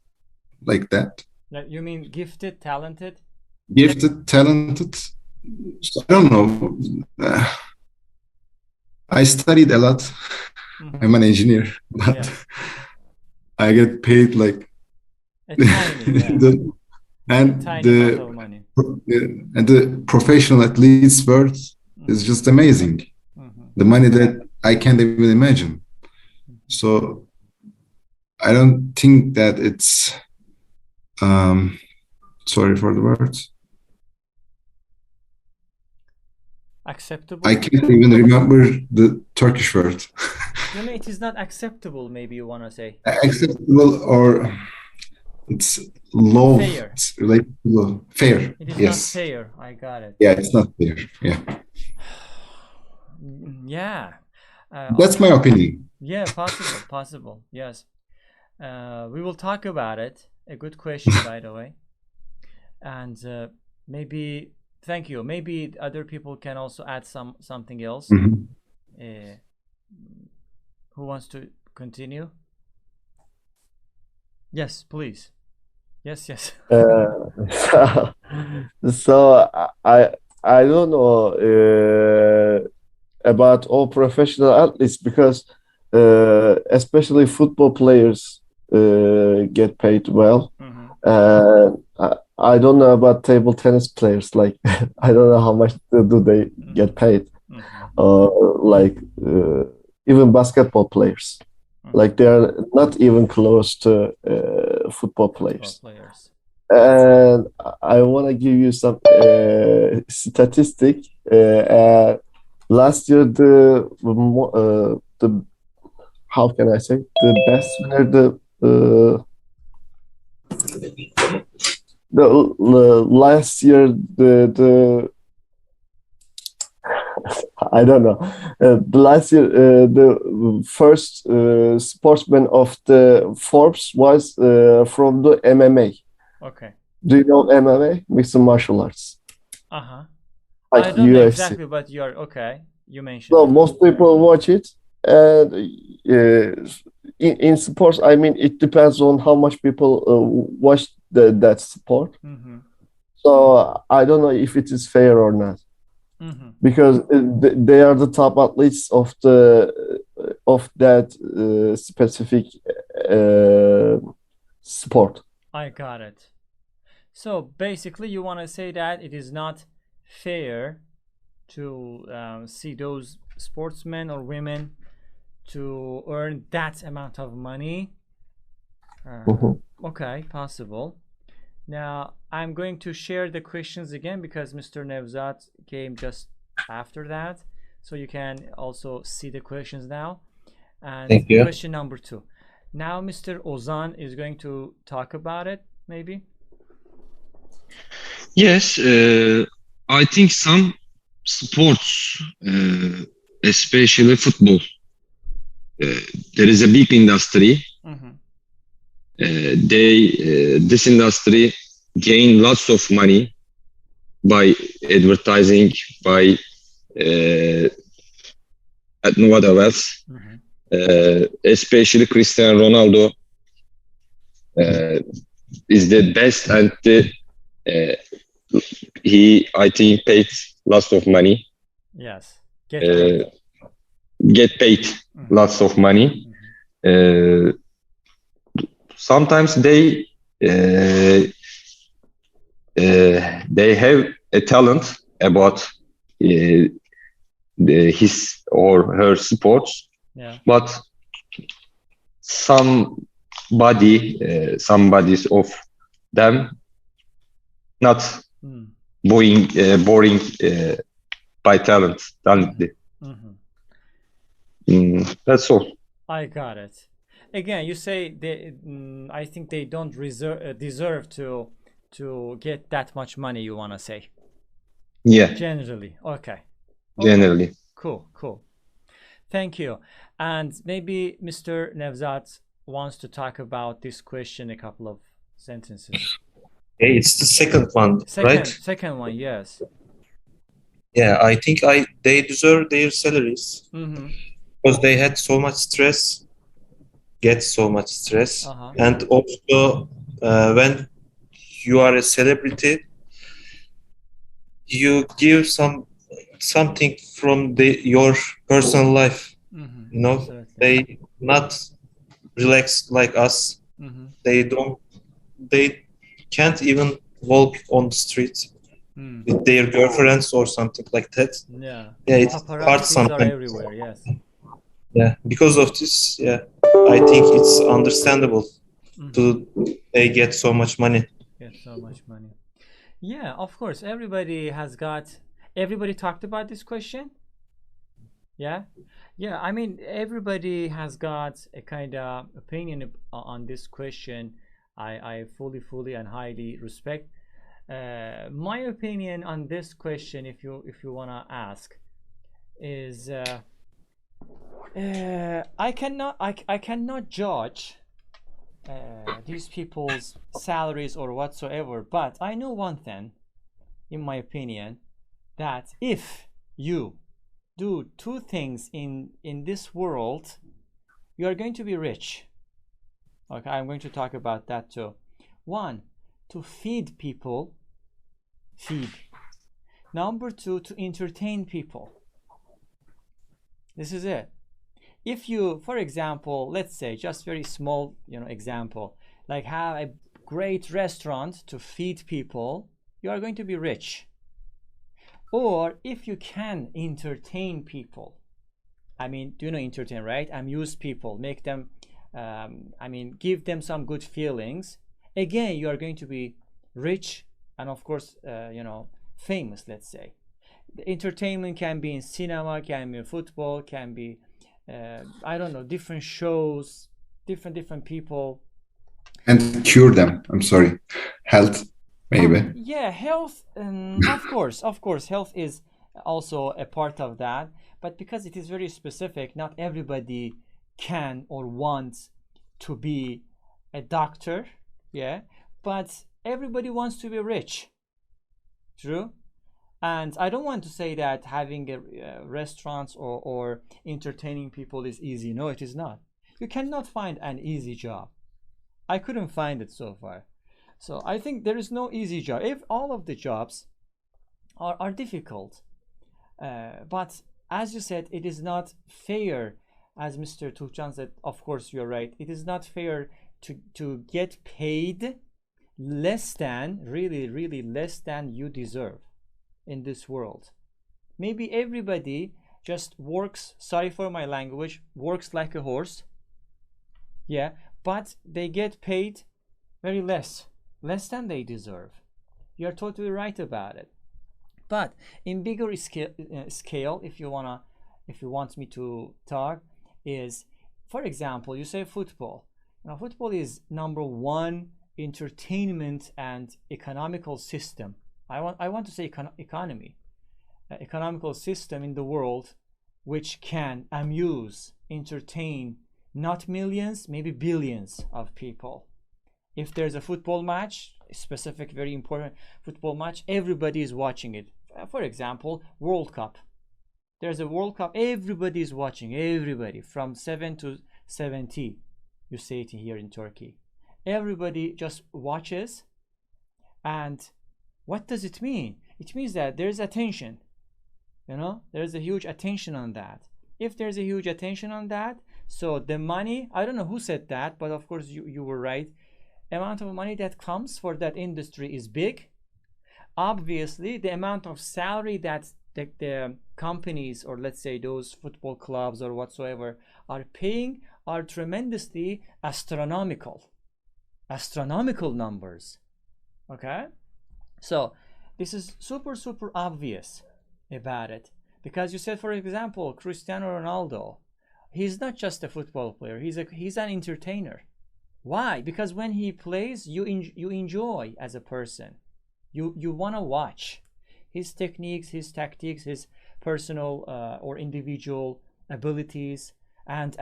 like that. Like, you mean gifted, talented? Gifted, talented. So I don't know. I studied a lot. I'm an engineer, but Yeah. I get paid like a tiny, yeah. and tiny amount of money. And the professional athletes' worth is just amazing. The money that I can't even imagine. So I don't think that it's sorry for the words. Acceptable? I can't even remember the Turkish word. You mean it is not acceptable, maybe you want to say? Acceptable, or it's low. Fair. It's related to low. Fair. It is Yes. not fair. I got it. Yeah, it's not fair. Yeah. Yeah. That's my opinion. Yeah, possible. Yes. We will talk about it. A good question, by the way. And maybe, thank you. Maybe other people can also add something else. Who wants to continue? Yes, please. Yes. So I don't know about all professional athletes, because especially football players get paid well. I don't know about table tennis players. Like I don't know how much do they get paid. Like even basketball players. Like they are not even close to football players. And I want to give you some statistic. Last year, the how can I say, the best winner, the last year, the I don't know. The last year, the first sportsman of the Forbes was from the MMA. Okay. Do you know MMA? Mixed martial arts, Uh-huh. like I don't know UFC. exactly, but you're okay. You mentioned So it. most people watch it, and in sports, I mean, it depends on how much people watch that sport. Mm-hmm. So I don't know if it is fair or not, Mm-hmm. because they are the top athletes of that specific sport. I got it. So basically, you want to say that it is not fair to see those sportsmen or women to earn that amount of money. Mhm. Okay, possible. Now, I'm going to share the questions again because Mr. Nevzat came just after that. So you can also see the questions now. And Thank you. question number 2. Now, Mr. Ozan is going to talk about it, maybe? Yes, I think some sports, especially football, there is a big industry. Mm-hmm. This industry gain lots of money by advertising, by I don't know what else. Mm-hmm. Especially Cristiano Ronaldo is the best, and he, I think, paid lots of money. Yes. Get paid. Get paid Mm-hmm. lots of money. Sometimes they have a talent about his or her sports, Yeah. but somebody's of them not Mm. boring by talented. Mm-hmm. That's all. I got it. Again, you say they. I think they don't deserve to get that much money. You wanna say Yeah, generally? Okay. generally. Cool. Cool. Thank you. And maybe Mr. Nevzat wants to talk about this question a couple of sentences. Okay, it's the second one, right? Second one, yes. Yeah, I think they deserve their salaries Mm-hmm. because they had so much stress, get so much stress, Uh-huh. and also when you are a celebrity, you give something from your personal life. Mm-hmm. You know, Absolutely. they not relax like us. Mm-hmm. They can't even walk on the street Mm. with their girlfriends or something like that. Yeah. Yeah, it's hard Paparazzis are sometimes. everywhere. Yes. Yeah, because of this, yeah, I think it's understandable they get so much money. Get so much money. Yeah, of course. Everybody talked about this question. Yeah. Yeah. I mean, everybody has got a kind of opinion on this question. I fully and highly respect. My opinion on this question, if you wanna ask, is I cannot judge these people's salaries or whatsoever, but I know one thing, in my opinion, that if you do 2 things in this world, you are going to be rich. Okay, I'm going to talk about that too. 1, to feed people. Number 2, to entertain people. This is it. If you, for example, let's say just very small, example, like have a great restaurant to feed people, you are going to be rich. Or if you can entertain people, I mean, do you know entertain, right? Amuse people, make them, give them some good feelings. Again, you are going to be rich and, of course, famous, let's say. The entertainment can be in cinema, can be in football, can be, I don't know, different shows, different people. And cure them. I'm sorry. Health, maybe. Yeah, health. Of course, health is also a part of that. But because it is very specific, not everybody can or wants to be a doctor, yeah, but everybody wants to be rich. True. And I don't want to say that having a restaurants or entertaining people is easy. No, it is not. You cannot find an easy job. I couldn't find it so far. So I think there is no easy job. If all of the jobs are difficult, but as you said, it is not fair. As Mr. Toujon said, of course you're right. It is not fair to get paid less than, really less than you deserve in this world. Maybe everybody just works, sorry for my language, works like a horse, yeah, but they get paid very less than they deserve. You're totally right about it. But in bigger scale, if you want me to talk, is, for example, you say football. Now, football is number one entertainment and economical system. I want to say economy, economical system in the world, which can amuse, entertain not millions, maybe billions of people. If there's a football match, a specific, very important football match, everybody is watching it. For example, World Cup. There's a World Cup, everybody is watching, everybody from 7 to 70. You say it here in Turkey. Everybody just watches. And what does it mean? It means that there's attention. You know, there's a huge attention on that. If there's a huge attention on that, so the money, I don't know who said that, but of course you were right. Amount of money that comes for that industry is big. Obviously, the amount of salary that the companies, or let's say those football clubs or whatsoever, are paying are tremendously astronomical numbers. Okay, so this is super obvious about it, because you said, for example, Cristiano Ronaldo, he's not just a football player, he's an entertainer. Why? Because when he plays, you enjoy as a person. You want to watch his techniques, his tactics, his personal or individual abilities, and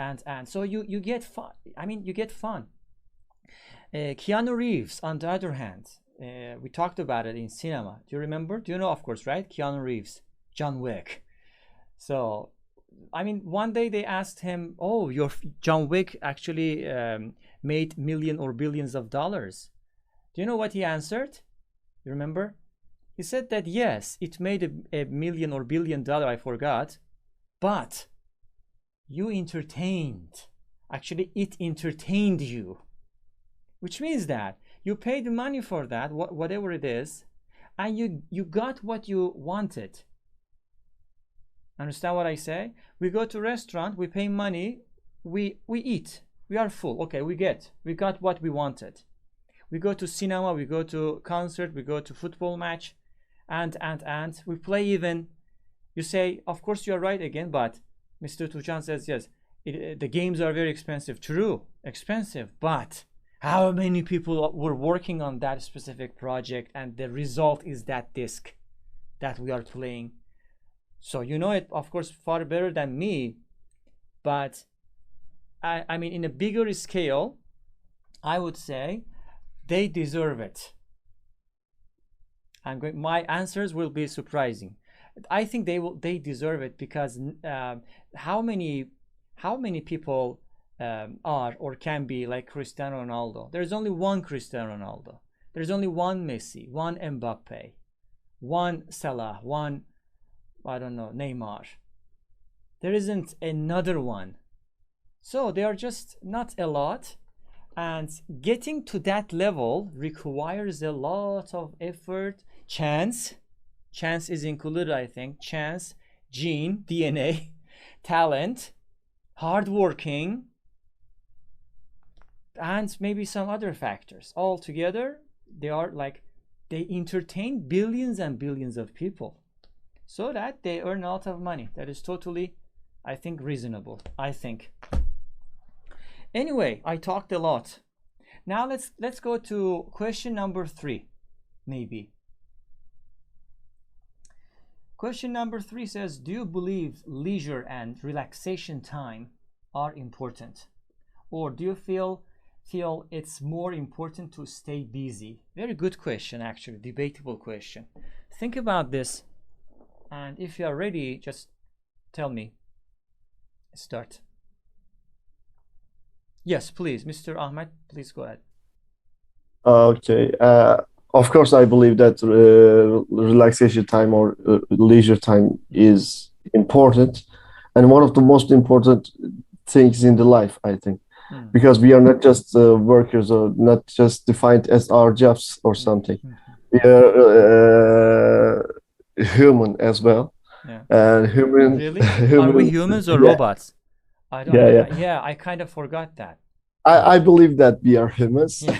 so you get fun. I mean, you get fun. Keanu Reeves, on the other hand, we talked about it in cinema. Do you remember? Do you know? Of course, right? Keanu Reeves, John Wick. So, I mean, one day they asked him, "Oh, your John Wick actually made millions or billions of dollars." Do you know what he answered? You remember? He said that yes, it made a million or $1 billion, I forgot, but you entertained. Actually, it entertained you, which means that you paid money for that, whatever it is, and you got what you wanted. Understand what I say? We go to a restaurant, we pay money, we eat, we are full. Okay, we got what we wanted. We go to cinema, we go to concert, we go to football match, and we play even. You say, of course you're right again, but Mr. Toujon says, yes, the games are very expensive. True, expensive, but how many people were working on that specific project, and the result is that disc that we are playing. So you know it, of course, far better than me, but I mean, in a bigger scale, I would say they deserve it. My answers will be surprising. I think they deserve it, because how many people are or can be like Cristiano Ronaldo? There's only one Cristiano Ronaldo. There's only one Messi, one Mbappe, one Salah, one, I don't know, Neymar. There isn't another one. So they are just not a lot. And getting to that level requires a lot of effort, chance is included, I think, chance, gene, DNA, talent, hard working, and maybe some other factors. All together, they entertain billions and billions of people, so that they earn a lot of money. That is totally, I think, reasonable, I think. Anyway, I talked a lot. Now let's go to question number 3, maybe. Question number 3 says, do you believe leisure and relaxation time are important? Or do you feel it's more important to stay busy? Very good question, actually. Debatable question. Think about this. And if you are ready, just tell me. Start. Yes, please. Mr. Ahmed, please go ahead. Okay. Of course, I believe that relaxation time or leisure time is important, and one of the most important things in the life, I think, because we are not just workers or not just defined as our jobs or something. We are human as well, Yeah. and human. Really? Are we humans or robots? I don't. Yeah, I kind of forgot that. I believe that we are humans. Yeah.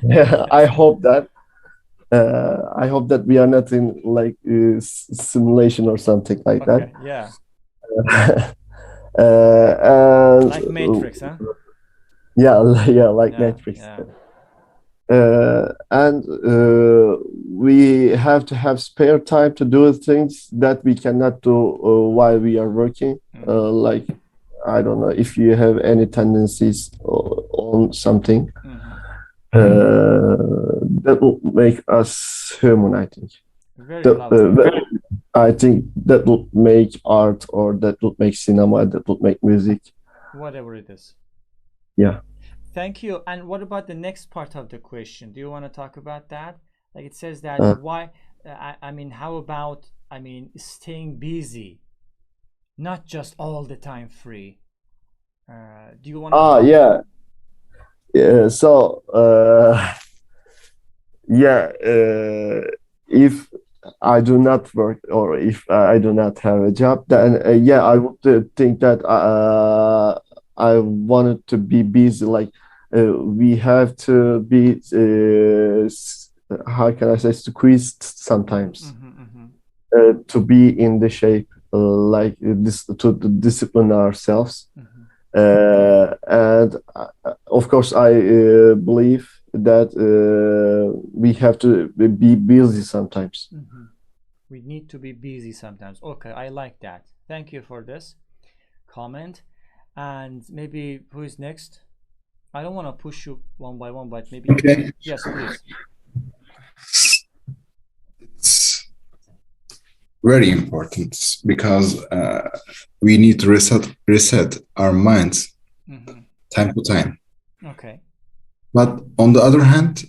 Yeah, I hope that. I hope that we are not in like simulation or something like Okay. Yeah. that. And Like Matrix, huh? yeah, yeah, like Yeah. Matrix. Yeah. And we have to have spare time to do things that we cannot do while we are working. Like, I don't know if you have any tendencies on something. That will make us human, I think. Very lovely. I think that will make art, or that will make cinema, that will make music. Whatever it is. Yeah. Thank you. And what about the next part of the question? Do you want to talk about that? Like it says that why, I mean, how about, I mean, staying busy, not just all the time free? Do you want to talk? Yeah. Yeah. So, yeah, if I do not work or if I do not have a job, then yeah, I would think that I wanted to be busy. Like we have to be, how can I say, squeezed sometimes to be in the shape, like this, to discipline ourselves. And of course, I believe that we have to be busy sometimes. We need to be busy sometimes. Okay, I like that. Thank you for this comment. And maybe who is next? I don't want to push you one by one, but maybe. Okay. Yes, please. It's very important because we need to reset our minds time to time. Okay. But on the other hand,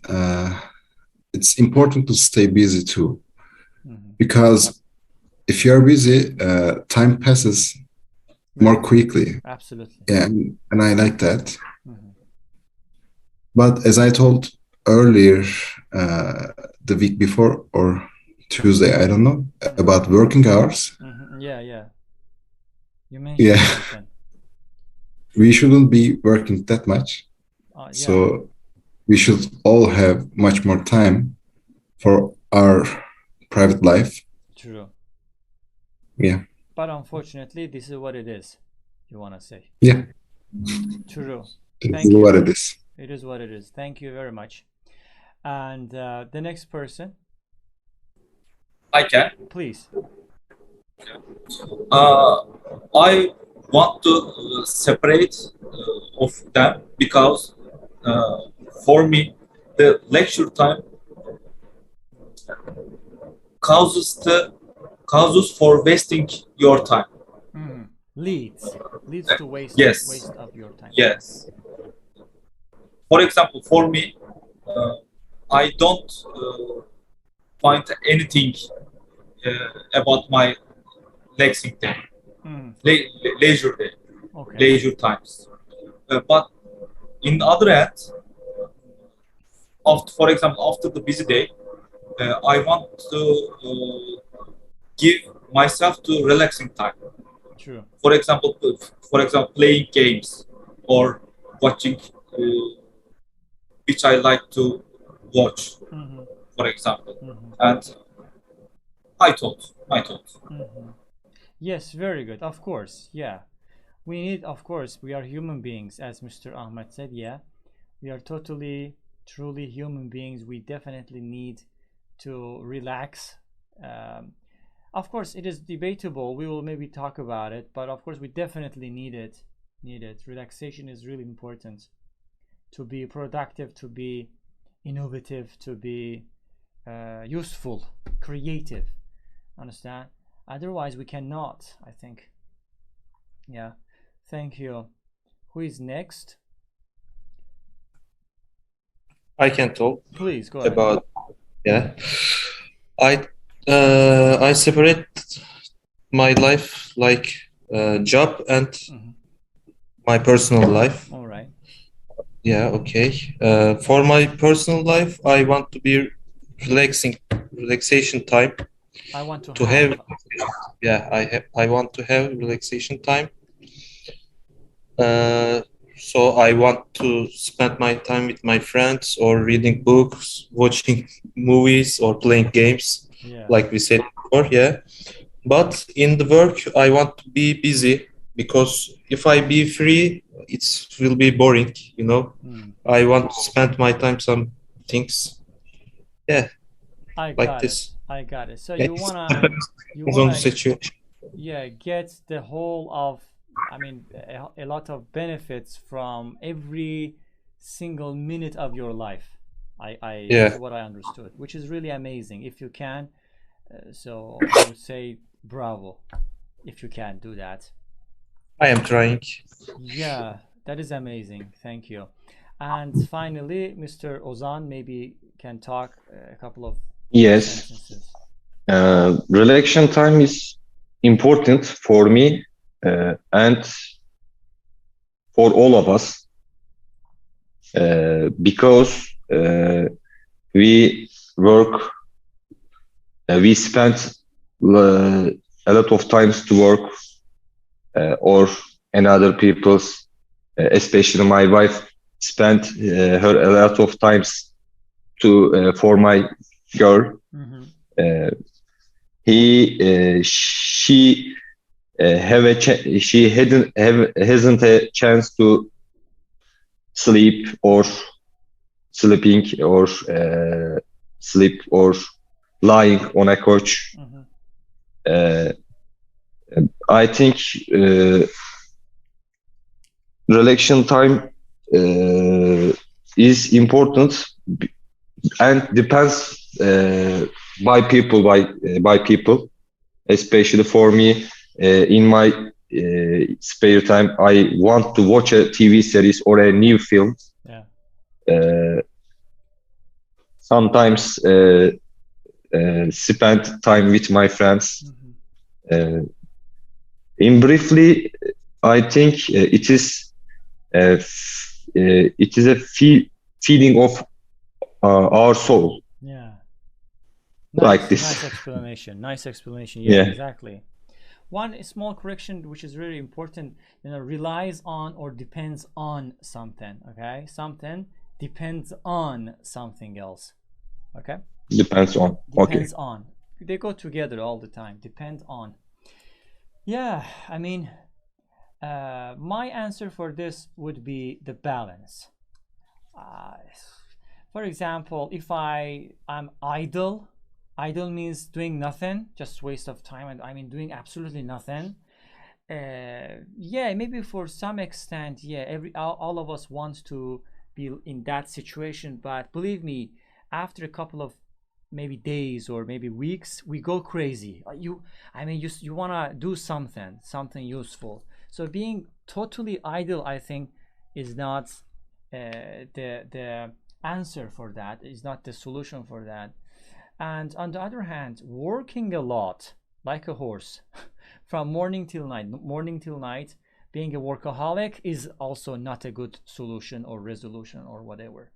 it's important to stay busy too, because if you're busy, time passes more quickly. Absolutely. Yeah, and I like that. But as I told earlier, the week before or Tuesday, I don't know, about working hours. Yeah, yeah. You mentioned yeah, we shouldn't be working that much. yeah. So we should all have much more time for our private life. True. Yeah. But unfortunately, this is what it is. You want to say? Yeah. True. This is what it is. It is what it is. Thank you very much. And the next person. I can. Please. I want to separate of them because for me the lecture time causes for wasting your time. Leads to waste of your time. Yes. For example, for me, I don't find anything about my relaxing day, leisure day, leisure times. But in the other hand, for example, after the busy day, I want to give myself to relaxing time. True. For example, playing games or watching, which I like to watch. For example, and I thought. Yes, very good. Of course, yeah. We need, of course, we are human beings, as Mr. Ahmed said. Yeah, we are totally, truly human beings. We definitely need to relax. Of course, it is debatable. We will maybe talk about it, but of course, we definitely need it. Relaxation is really important to be productive, to be innovative, to be useful, creative. Understand? Otherwise, we cannot, I think. Yeah. Thank you. Who is next? I can talk Please go ahead. about, yeah. I separate my life like job and my personal life. All right. Yeah, okay. For my personal life, I want to be relaxation time. I want to have. Yeah, I want to have relaxation time. So I want to spend my time with my friends or reading books, watching movies, or playing games, like we said before. Yeah, but in the work, I want to be busy because if I be free, it will be boring. You know, I want to spend my time some things. Yeah, I like got this. it. I got it. So Yeah, you wanna situation. yeah, get the whole of, I mean, a lot of benefits from every single minute of your life. That's what I understood, which is really amazing. If you can, so I would say bravo, if you can do that. I am trying. Yeah, that is amazing. Thank you. And finally, Mr. Ozan maybe can talk a couple of sentences. Relaxation time is important for me and for all of us because we work, we spend a lot of times to work or another people's, especially my wife spent her a lot of times to for my girl. She she hasn't a chance to sleep or sleeping or sleep or lying on a couch. I think relaxation time is important and depends by people, especially for me. In my spare time, I want to watch a TV series or a new film. Sometimes spend time with my friends. In briefly, I think it is a feeding of our soul. Yeah. Like this. Nice explanation. Nice explanation. Yeah, exactly. One small correction, which is really important, relies on or depends on something. Okay, something depends on something else. Okay. Depends on. Depends on. They go together all the time. Depend on. Yeah, I mean, my answer for this would be the balance. For example, if I'm idle means doing nothing, just waste of time, and I mean doing absolutely nothing. Yeah, maybe for some extent, yeah, all of us want to be in that situation, but believe me, after a couple of maybe days or maybe weeks, we go crazy. You want to do something useful. So being totally idle, I think, is not the answer for that, is not the solution for that. And on the other hand, working a lot like a horse from morning till night, being a workaholic is also not a good solution or resolution or whatever.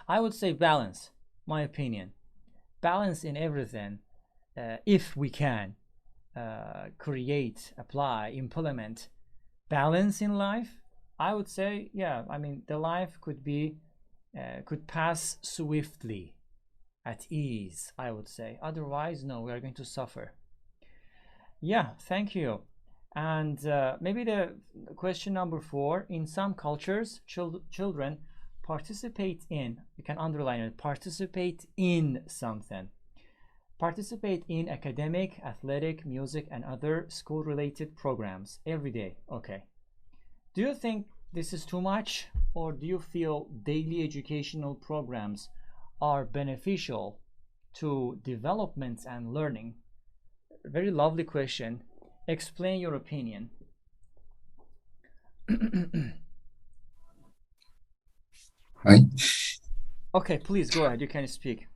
I would say balance, my opinion. Balance in everything, if we can create, apply, implement balance in life, I would say, yeah, I mean, the life could pass swiftly, at ease, I would say. Otherwise, no, we are going to suffer. Yeah, thank you. And maybe the question number 4, in some cultures, children participate in, you can underline it, participate in something. Participate in academic, athletic, music, and other school-related programs every day. Okay. Do you think this is too much, or do you feel daily educational programs are beneficial to development and learning? Very lovely question. Explain your opinion. Hi. Okay, please go ahead. You can speak.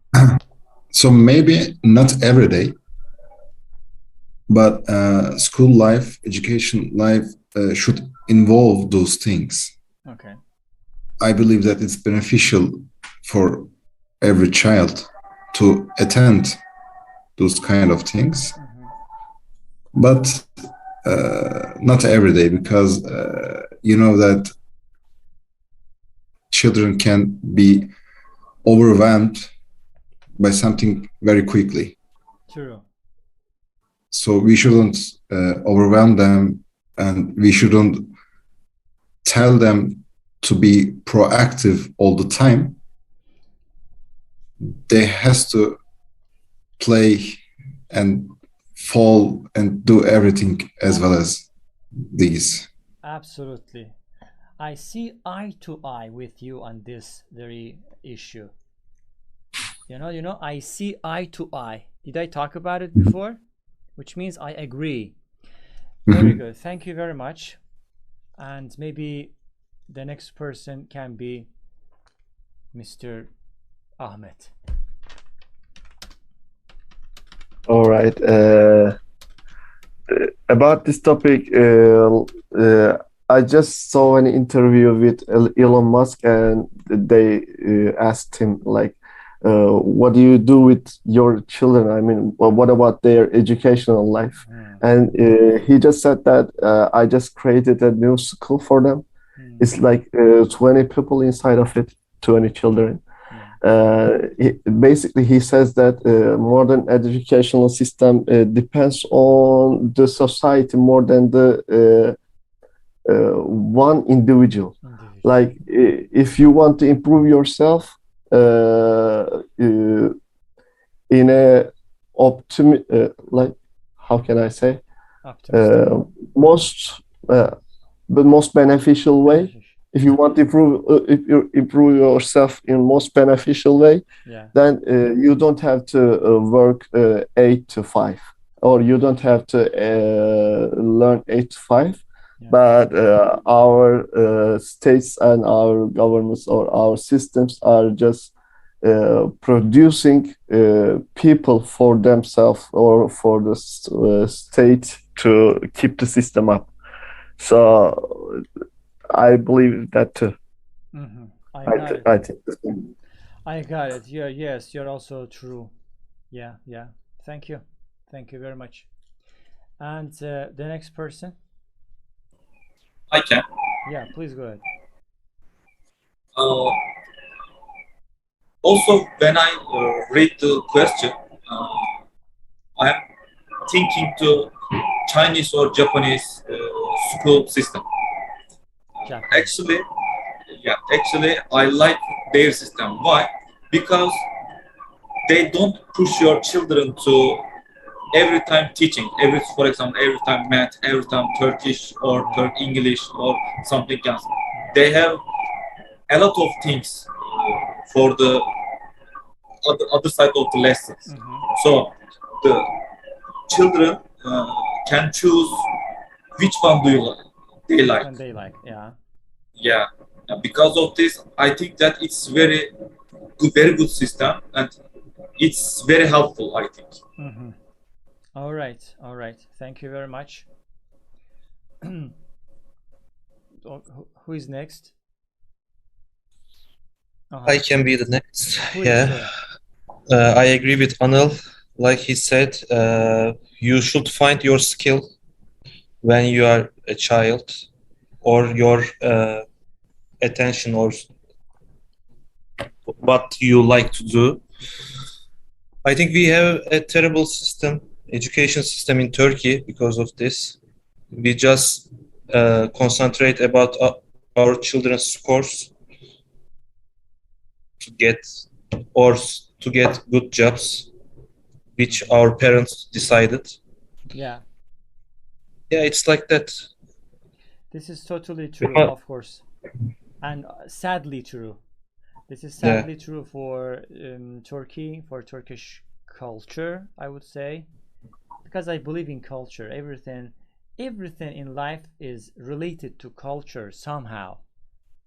So maybe not every day, but school life, education life should involve those things. Okay. I believe that it's beneficial for every child to attend those kind of things, but not every day, because you know that children can be overwhelmed by something very quickly. True. So we shouldn't overwhelm them, and we shouldn't tell them to be proactive all the time. They has to play and fall and do everything as well as these. Absolutely. I see eye to eye with you on this very issue. You know, I see eye to eye. Did I talk about it before? Which means I agree. Very good. Thank you very much. And maybe the next person can be Mr. Ahmed. All right. About this topic, I just saw an interview with Elon Musk, and they asked him, like, what do you do with your children? I mean, well, what about their educational life? And he just said that I just created a new school for them. It's like 20 people inside of it, 20 children. Basically, he says that modern educational system depends on the society more than the one individual. Like, if you want to improve yourself in a like, how can I say, the most beneficial way. If you want to improve yourself in most beneficial way, then you don't have to work 8 to 5, or you don't have to learn 8 to 5. But our states and our governments or our systems are just producing people for themselves or for the state to keep the system up. So I believe that too. I think. I got it. Yeah, yes, you're also true. Yeah. Thank you very much. And the next person. I can. Yeah, please go ahead. Also, when I read the question, I'm thinking to Chinese or Japanese school system. Actually, I like their system. Why? Because they don't push your children to every time teaching, for example, every time math, every time Turkish or English or something else. They have a lot of things for the other side of the lessons. So the children can choose which one they like. And they like, yeah. Yeah. And because of this, I think that it's very good system, and it's very helpful, I think. All right. Thank you very much. Who is next? I can be the next. I agree with Anil. Like he said, you should find your skill when you are a child, or your attention, or what you like to do. I think we have a terrible education system in Turkey because of this. We just concentrate about our children's scores to get good jobs. which our parents decided. Yeah, Yeah, it's like that. this is totally true, of course, and sadly true. This is Yeah. sadly true for Turkey, for Turkish culture, I would say, because I believe in culture. Everything in life is related to culture somehow.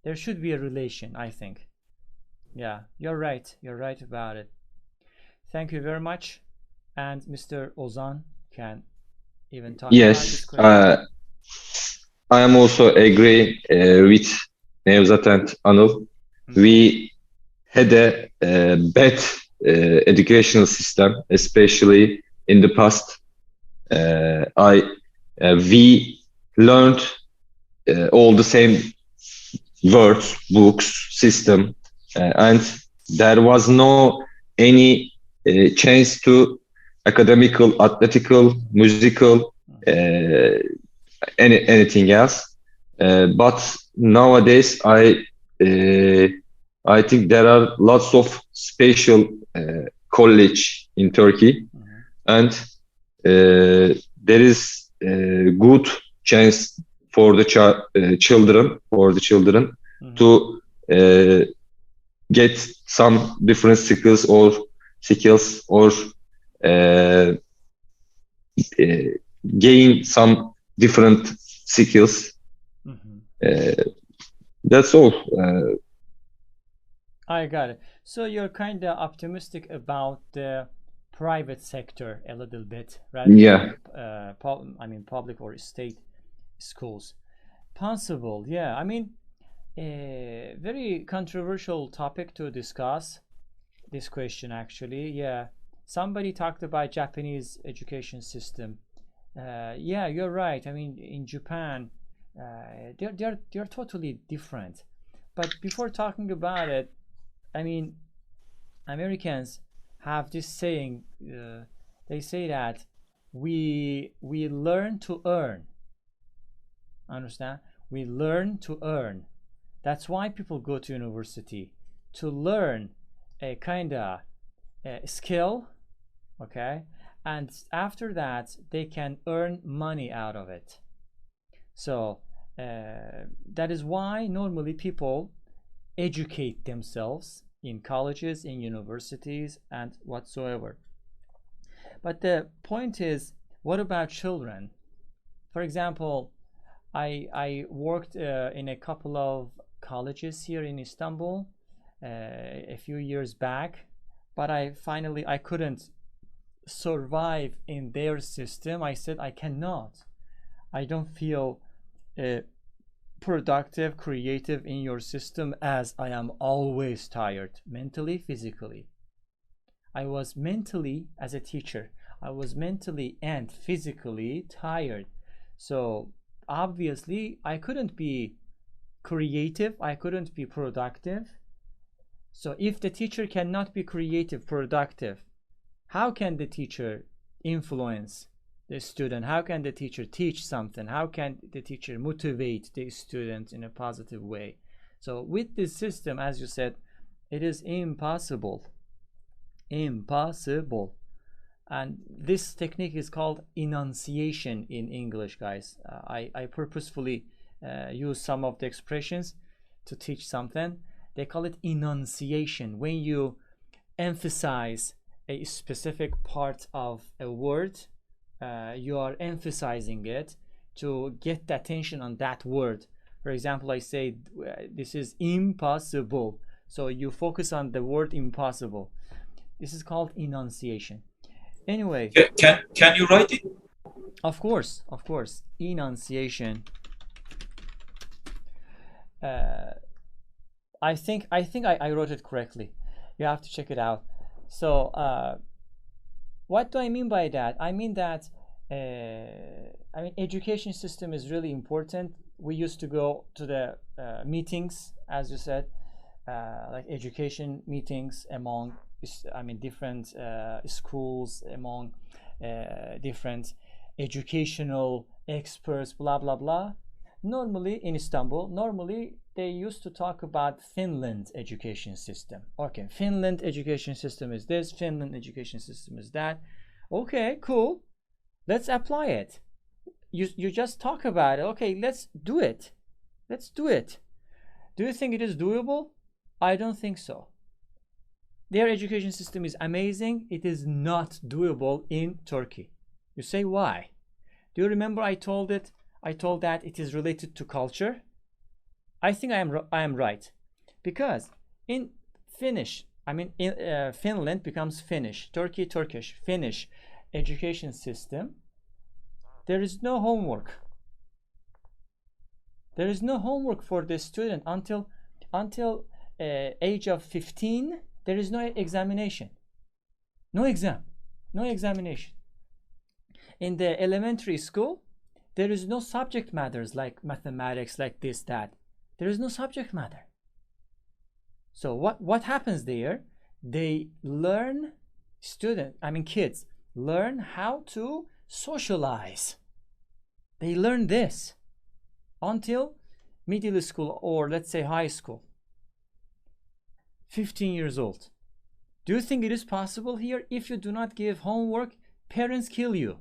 There should be a relation, I think. Yeah, you're right. You're right about it. Thank you very much. And Mr. Ozan can even talk about this Yes, question. I am also agree with Nevzat and Anil. Mhm. We had a bad educational system, especially in the past. We learned all the same words, books, system, and there was no any chance to academical, athletical, musical, anything else. But nowadays, I think there are lots of special college in Turkey, and there is a good chance for the children to get some different skills or uh, gain some different skills. That's all. I got it. So you're kind of optimistic about the private sector a little bit, rather Yeah. than public or state schools. Possible, yeah. I mean, a very controversial topic to discuss. This question, actually, yeah. Somebody talked about Japanese education system. Yeah, you're right. I mean, in Japan, they're totally different. But before talking about it, I mean, Americans have this saying. They say that we learn to earn. Understand? We learn to earn. That's why people go to university, to learn a kind of skill, okay? And after that, they can earn money out of it. So that is why normally people educate themselves in colleges, in universities, and whatsoever. But the point is, what about children? For example, I worked in a couple of colleges here in Istanbul a few years back, but I couldn't survive in their system. I said I cannot. I don't feel productive, creative in your system, as I am always tired, mentally, physically. I was mentally, as a teacher, I was mentally and physically tired. So obviously I couldn't be creative, I couldn't be productive. So if the teacher cannot be creative, productive, how can the teacher influence the student? How can the teacher teach something? How can the teacher motivate the student in a positive way? So with this system, as you said, it is impossible. Impossible. And this technique is called enunciation in English, guys. I purposefully use some of the expressions to teach something. They call it enunciation. When you emphasize a specific part of a word, you are emphasizing it to get the attention on that word. For example, I say this is impossible, so you focus on the word impossible. This is called enunciation. Anyway, Can you write it? of course, enunciation. I think I wrote it correctly. You have to check it out. So what do I mean by that? I mean that education system is really important. We used to go to the meetings, as you said, like education meetings among different schools, among different educational experts, blah blah blah. Normally in Istanbul, normally they used to talk about Finland's education system. Okay, Finland education system is this, Finland education system is that. Okay, cool. Let's apply it. You just talk about it. Okay, let's do it. Let's do it. Do you think it is doable? I don't think so. Their education system is amazing. It is not doable in Turkey. You say why? Do you remember I told that it is related to culture? I think I am right, because in Finnish, in Finland becomes Finnish, Turkey Turkish, Finnish education system. There is no homework. There is no homework for the student until age of 15. There is no examination, no exam, no examination. In the elementary school, there is no subject matters like mathematics, like this, that. There is no subject matter. So what happens there? They learn, kids learn how to socialize. They learn this until middle school, or let's say high school. 15 years old. Do you think it is possible here? If you do not give homework, parents kill you.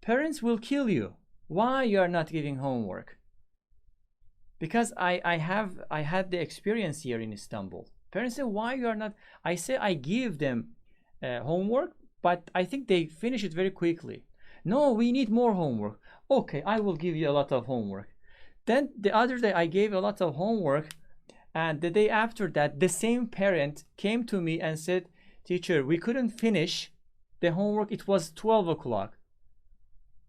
Parents will kill you. Why you are not giving homework? Because I had the experience here in Istanbul. Parents say, why you are not? I say I give them homework, but I think they finish it very quickly. No, we need more homework. Okay, I will give you a lot of homework. Then the other day I gave a lot of homework, and the day after that, the same parent came to me and said, teacher, we couldn't finish the homework. It was 12 o'clock.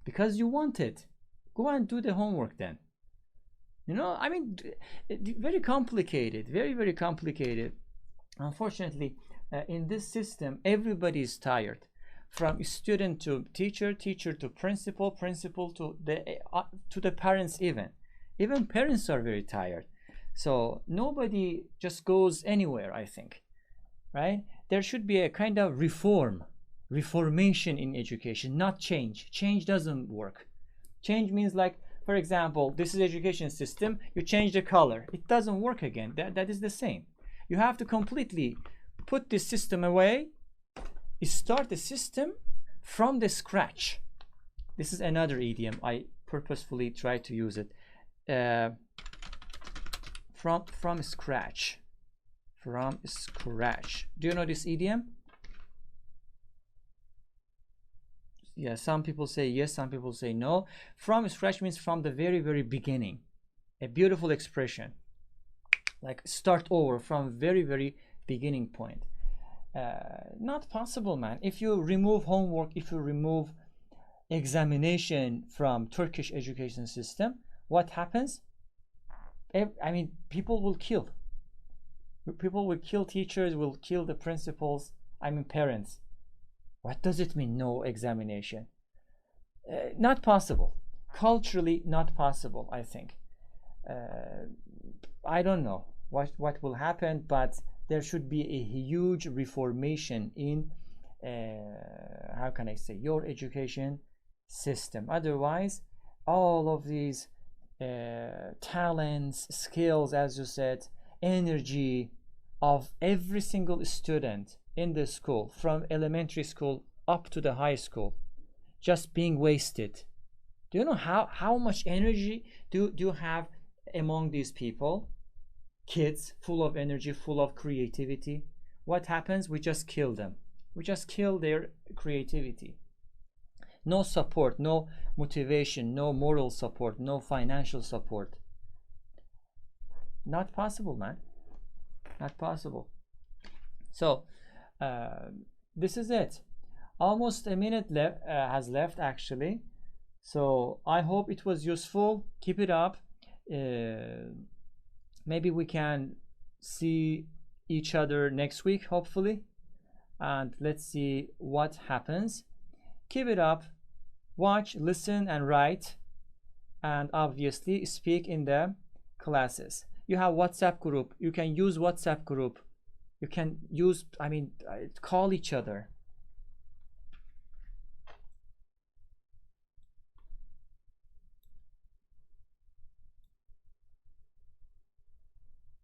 Because you want it. Go and do the homework then. Very complicated, very, very complicated. Unfortunately, in this system, everybody is tired. From student to teacher, teacher to principal, principal to the parents even. Even parents are very tired. So nobody just goes anywhere, I think, right? There should be a kind of reformation in education, not change. Change doesn't work. Change means, like, for example, this is education system, you change the color. It doesn't work again. That is the same. You have to completely put this system away, start the system from the scratch. This is another idiom. I purposefully try to use it. From scratch. From scratch. Do you know this idiom? Yeah, some people say yes, some people say no. From scratch means from the very, very beginning. A beautiful expression. Like start over from very, very beginning point. Not possible, man. If you remove homework, if you remove examination from Turkish education system, what happens? People will kill. People will kill teachers, will kill the principals, parents. What does it mean, no examination? Not possible. Culturally, not possible, I think. I don't know what will happen, but there should be a huge reformation in, how can I say, your education system. Otherwise, all of these talents, skills, as you said, energy of every single student in the school, from elementary school up to the high school, just being wasted. Do you know how much energy do you have among these people? Kids full of energy, full of creativity. What happens? We just kill them. We just kill their creativity. No support, no motivation, no moral support, no financial support. Not possible, man. Not possible. So this is it. Almost a minute has left, actually. So I hope it was useful. Keep it up. Maybe we can see each other next week, hopefully, and let's see what happens. Keep it up. Watch, listen, and write, and obviously speak in the classes. You have WhatsApp group. You can use WhatsApp group. You can use, call each other.